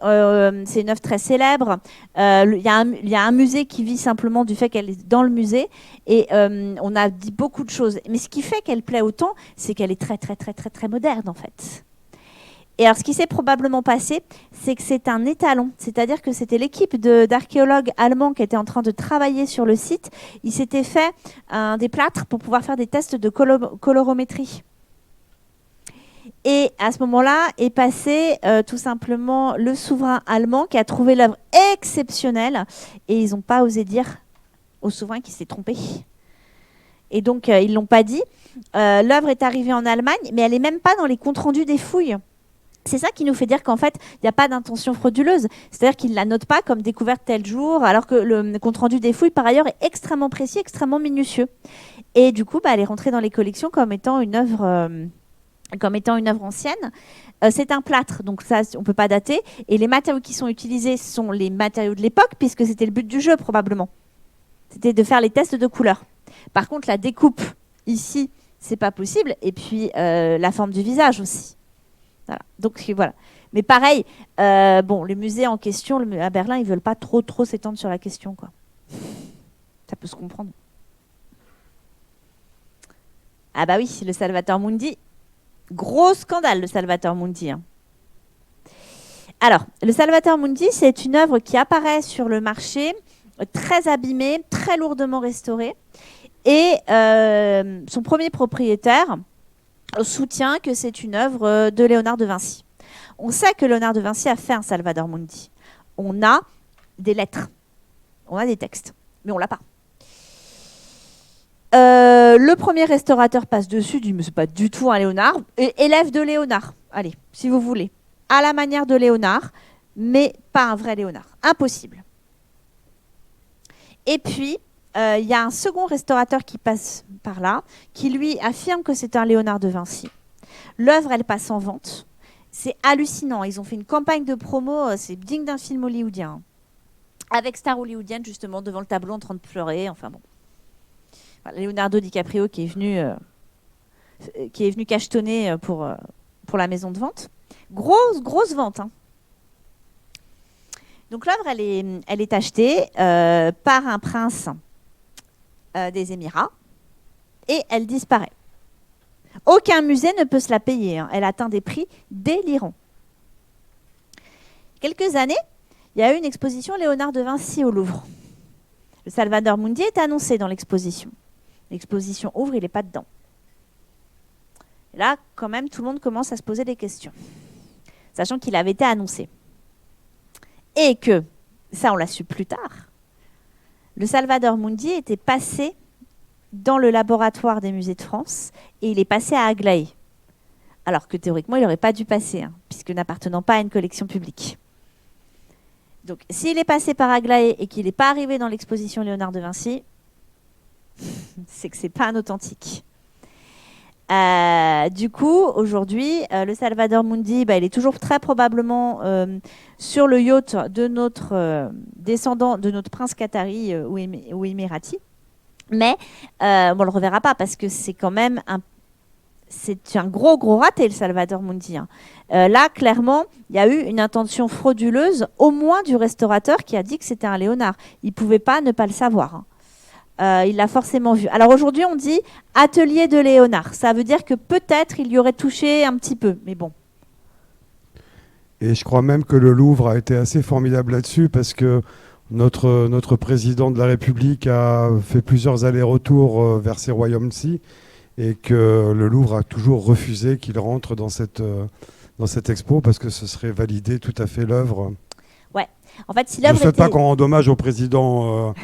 c'est une œuvre très célèbre. Il y a un musée qui vit simplement du fait qu'elle est dans le musée. Et on a dit beaucoup de choses. Mais ce qui fait qu'elle plaît autant, c'est qu'elle est très, très, très, très, très moderne, en fait. Et alors, ce qui s'est probablement passé, c'est que c'est un étalon. C'est-à-dire que c'était l'équipe d'archéologues allemands qui était en train de travailler sur le site. Ils s'étaient fait des plâtres pour pouvoir faire des tests de colorométrie. Et à ce moment-là est passé tout simplement le souverain allemand qui a trouvé l'œuvre exceptionnelle. Et ils n'ont pas osé dire au souverain qu'il s'est trompé. Et donc, ils ne l'ont pas dit. L'œuvre est arrivée en Allemagne, mais elle n'est même pas dans les comptes rendus des fouilles. C'est ça qui nous fait dire qu'en fait, il n'y a pas d'intention frauduleuse. C'est-à-dire qu'ils ne la notent pas comme découverte tel jour, alors que le compte-rendu des fouilles, par ailleurs, est extrêmement précis, extrêmement minutieux. Et du coup, elle est rentrée dans les collections comme étant une œuvre ancienne. C'est un plâtre, donc ça, on ne peut pas dater. Et les matériaux qui sont utilisés sont les matériaux de l'époque, puisque c'était le but du jeu, probablement. C'était de faire les tests de couleurs. Par contre, la découpe, ici, c'est pas possible. Et puis, la forme du visage aussi. Voilà. Donc voilà. Mais pareil, le musée en question, à Berlin, ils veulent pas trop s'étendre sur la question, quoi. Ça peut se comprendre. Ah bah oui, le Salvator Mundi, gros scandale, le Salvator Mundi. Hein. Alors, le Salvator Mundi, c'est une œuvre qui apparaît sur le marché, très abîmée, très lourdement restaurée, et son premier propriétaire soutient que c'est une œuvre de Léonard de Vinci. On sait que Léonard de Vinci a fait un Salvator Mundi. On a des lettres, on a des textes, mais on l'a pas. Le premier restaurateur passe dessus, dit mais c'est pas du tout un Léonard, et élève de Léonard. Allez, si vous voulez, à la manière de Léonard, mais pas un vrai Léonard. Impossible. Et puis, il y a un second restaurateur qui passe par là, qui lui affirme que c'est un Léonard de Vinci. L'œuvre, elle passe en vente. C'est hallucinant. Ils ont fait une campagne de promo, c'est digne d'un film hollywoodien. Avec star hollywoodienne, justement, devant le tableau en train de pleurer. Enfin bon. Voilà, Leonardo DiCaprio qui est venu cachetonner pour la maison de vente. Grosse vente. Hein. Donc l'œuvre, elle est achetée par un prince des Émirats et elle disparaît. Aucun musée ne peut se la payer. Hein. Elle atteint des prix délirants. Quelques années, il y a eu une exposition Léonard de Vinci au Louvre. Le Salvador Mundi est annoncé dans l'exposition. L'exposition ouvre, il n'est pas dedans. Et là, quand même, tout le monde commence à se poser des questions, sachant qu'il avait été annoncé. Et que, ça on l'a su plus tard, le Salvador Mundi était passé dans le laboratoire des musées de France et il est passé à Aglaé. Alors que théoriquement, il n'aurait pas dû passer, hein, puisque n'appartenant pas à une collection publique. Donc, s'il est passé par Aglaé et qu'il n'est pas arrivé dans l'exposition Léonard de Vinci, c'est que ce n'est pas un authentique. Du coup, aujourd'hui, le Salvador Mundi, il est toujours très probablement sur le yacht de notre descendant, de notre prince qatari ou émirati. Mais on ne le reverra pas parce que c'est quand même c'est un gros raté, le Salvador Mundi. Hein. Là, clairement, il y a eu une intention frauduleuse, au moins du restaurateur qui a dit que c'était un Léonard. Il ne pouvait pas ne pas le savoir. Hein. Il l'a forcément vu. Alors aujourd'hui, on dit atelier de Léonard. Ça veut dire que peut-être il y aurait touché un petit peu, mais bon. Et je crois même que le Louvre a été assez formidable là-dessus parce que notre président de la République a fait plusieurs allers-retours vers ces royaumes-ci et que le Louvre a toujours refusé qu'il rentre dans cette expo parce que ce serait valider tout à fait l'œuvre. Ouais. En fait, si l'œuvre je ne souhaite pas qu'on rende hommage au président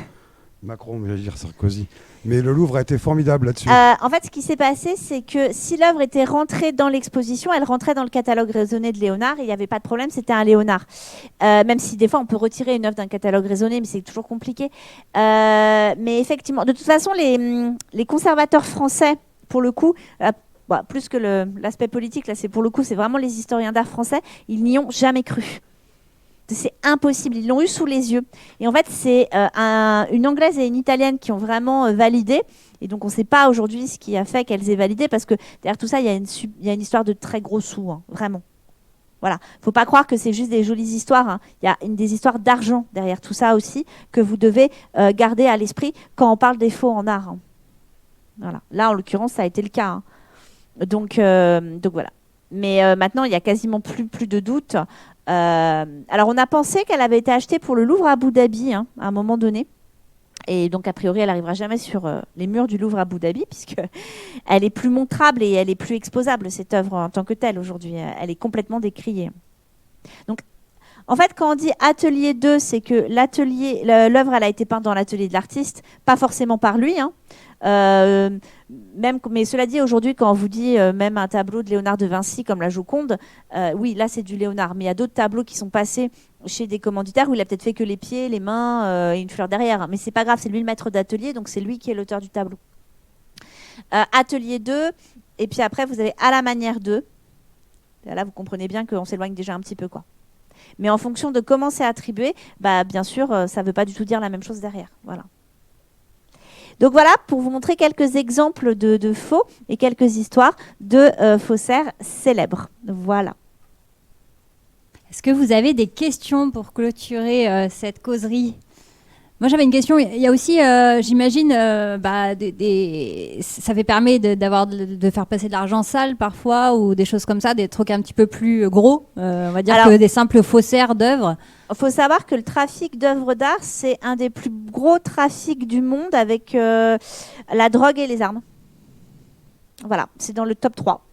Macron, mais je vais dire Sarkozy. Mais le Louvre a été formidable là-dessus. En fait, ce qui s'est passé, c'est que si l'œuvre était rentrée dans l'exposition, elle rentrait dans le catalogue raisonné de Léonard et il n'y avait pas de problème, c'était un Léonard. Même si des fois, on peut retirer une œuvre d'un catalogue raisonné, mais c'est toujours compliqué. Mais effectivement, de toute façon, les conservateurs français, pour le coup, plus que l'aspect politique, là, c'est pour le coup, c'est vraiment les historiens d'art français, ils n'y ont jamais cru. C'est impossible, ils l'ont eu sous les yeux. Et en fait, c'est une Anglaise et une Italienne qui ont vraiment validé. Et donc, on ne sait pas aujourd'hui ce qui a fait qu'elles aient validé, parce que derrière tout ça, il y a une histoire de très gros sous, hein, vraiment. Voilà, il ne faut pas croire que c'est juste des jolies histoires. Hein. Il y a des histoires d'argent derrière tout ça aussi, que vous devez garder à l'esprit quand on parle des faux en art. Hein. Voilà. Là, en l'occurrence, ça a été le cas. Hein. Donc voilà. Mais maintenant, il n'y a quasiment plus de doute. Alors, on a pensé qu'elle avait été achetée pour le Louvre à Abu Dhabi, hein, à un moment donné. Et donc, a priori, elle n'arrivera jamais sur les murs du Louvre à Abu Dhabi, puisqu'elle est plus montrable et elle est plus exposable, cette œuvre en tant que telle aujourd'hui. Elle est complètement décriée. Donc, en fait, quand on dit atelier 2, c'est que l'œuvre, elle a été peinte dans l'atelier de l'artiste, pas forcément par lui. Hein. Mais cela dit, aujourd'hui, quand on vous dit même un tableau de Léonard de Vinci comme la Joconde, oui, là, c'est du Léonard. Mais il y a d'autres tableaux qui sont passés chez des commanditaires où il a peut-être fait que les pieds, les mains et une fleur derrière. Mais c'est pas grave, c'est lui le maître d'atelier, donc c'est lui qui est l'auteur du tableau. Atelier 2, et puis après, vous avez à la manière 2. Là, vous comprenez bien qu'on s'éloigne déjà un petit peu, quoi. Mais en fonction de comment c'est attribué, bien sûr, ça ne veut pas du tout dire la même chose derrière. Voilà. Donc voilà, pour vous montrer quelques exemples de faux et quelques histoires de faussaires célèbres. Voilà. Est-ce que vous avez des questions pour clôturer cette causerie ? Moi, j'avais une question. Il y a aussi, j'imagine, ça permet de faire passer de l'argent sale parfois ou des choses comme ça, des trucs un petit peu plus gros, on va dire, que des simples faussaires d'œuvres. Il faut savoir que le trafic d'œuvres d'art, c'est un des plus gros trafics du monde avec la drogue et les armes. Voilà, c'est dans le top 3.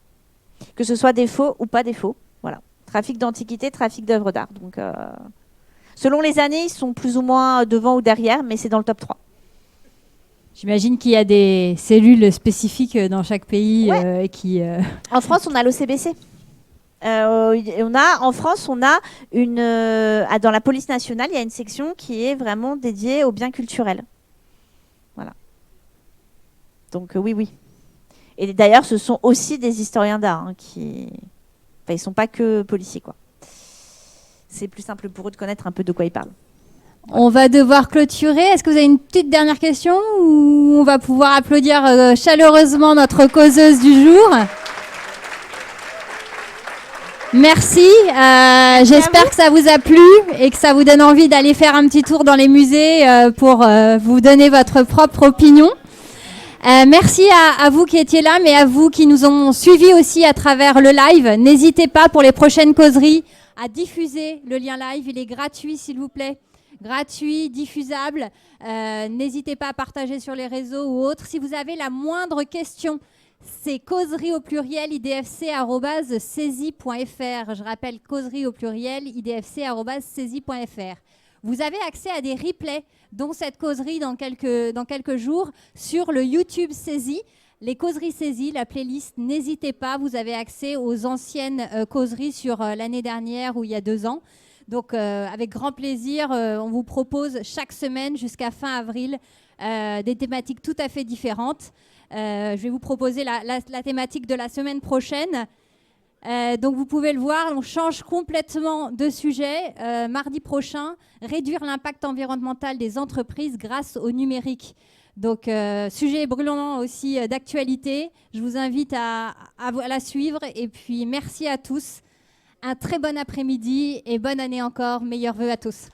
Que ce soit des faux ou pas des faux. Voilà. Trafic d'antiquités, trafic d'œuvres d'art. Donc... selon les années, ils sont plus ou moins devant ou derrière, mais c'est dans le top 3. J'imagine qu'il y a des cellules spécifiques dans chaque pays. Ouais. En France, on a l'OCBC. En France, on a dans la police nationale, il y a une section qui est vraiment dédiée aux biens culturels. Donc oui, oui. Et d'ailleurs, ce sont aussi des historiens d'art qui... Enfin, ils ne sont pas que policiers, quoi. C'est plus simple pour eux de connaître un peu de quoi ils parlent. On va devoir clôturer. Est-ce que vous avez une petite dernière question ou on va pouvoir applaudir chaleureusement notre causeuse du jour? Merci. J'espère que ça vous a plu et que ça vous donne envie d'aller faire un petit tour dans les musées pour vous donner votre propre opinion. Merci à vous qui étiez là, mais à vous qui nous ont suivis aussi à travers le live. N'hésitez pas pour les prochaines causeries à diffuser le lien live. Il est gratuit, s'il vous plaît. Gratuit, diffusable. N'hésitez pas à partager sur les réseaux ou autres. Si vous avez la moindre question, c'est causerie au pluriel idfc@saisie.fr. Je rappelle, causerie au pluriel idfc@saisie.fr. Vous avez accès à des replays, dont cette causerie dans quelques jours, sur le YouTube Saisie. Les causeries Saisie, la playlist, n'hésitez pas, vous avez accès aux anciennes causeries sur l'année dernière ou il y a 2 ans. Donc, avec grand plaisir, on vous propose chaque semaine jusqu'à fin avril des thématiques tout à fait différentes. Je vais vous proposer la thématique de la semaine prochaine. Donc vous pouvez le voir, on change complètement de sujet. Mardi prochain, réduire l'impact environnemental des entreprises grâce au numérique. Donc sujet brûlant aussi d'actualité. Je vous invite à la suivre et puis merci à tous. Un très bon après-midi et bonne année encore. Meilleurs vœux à tous.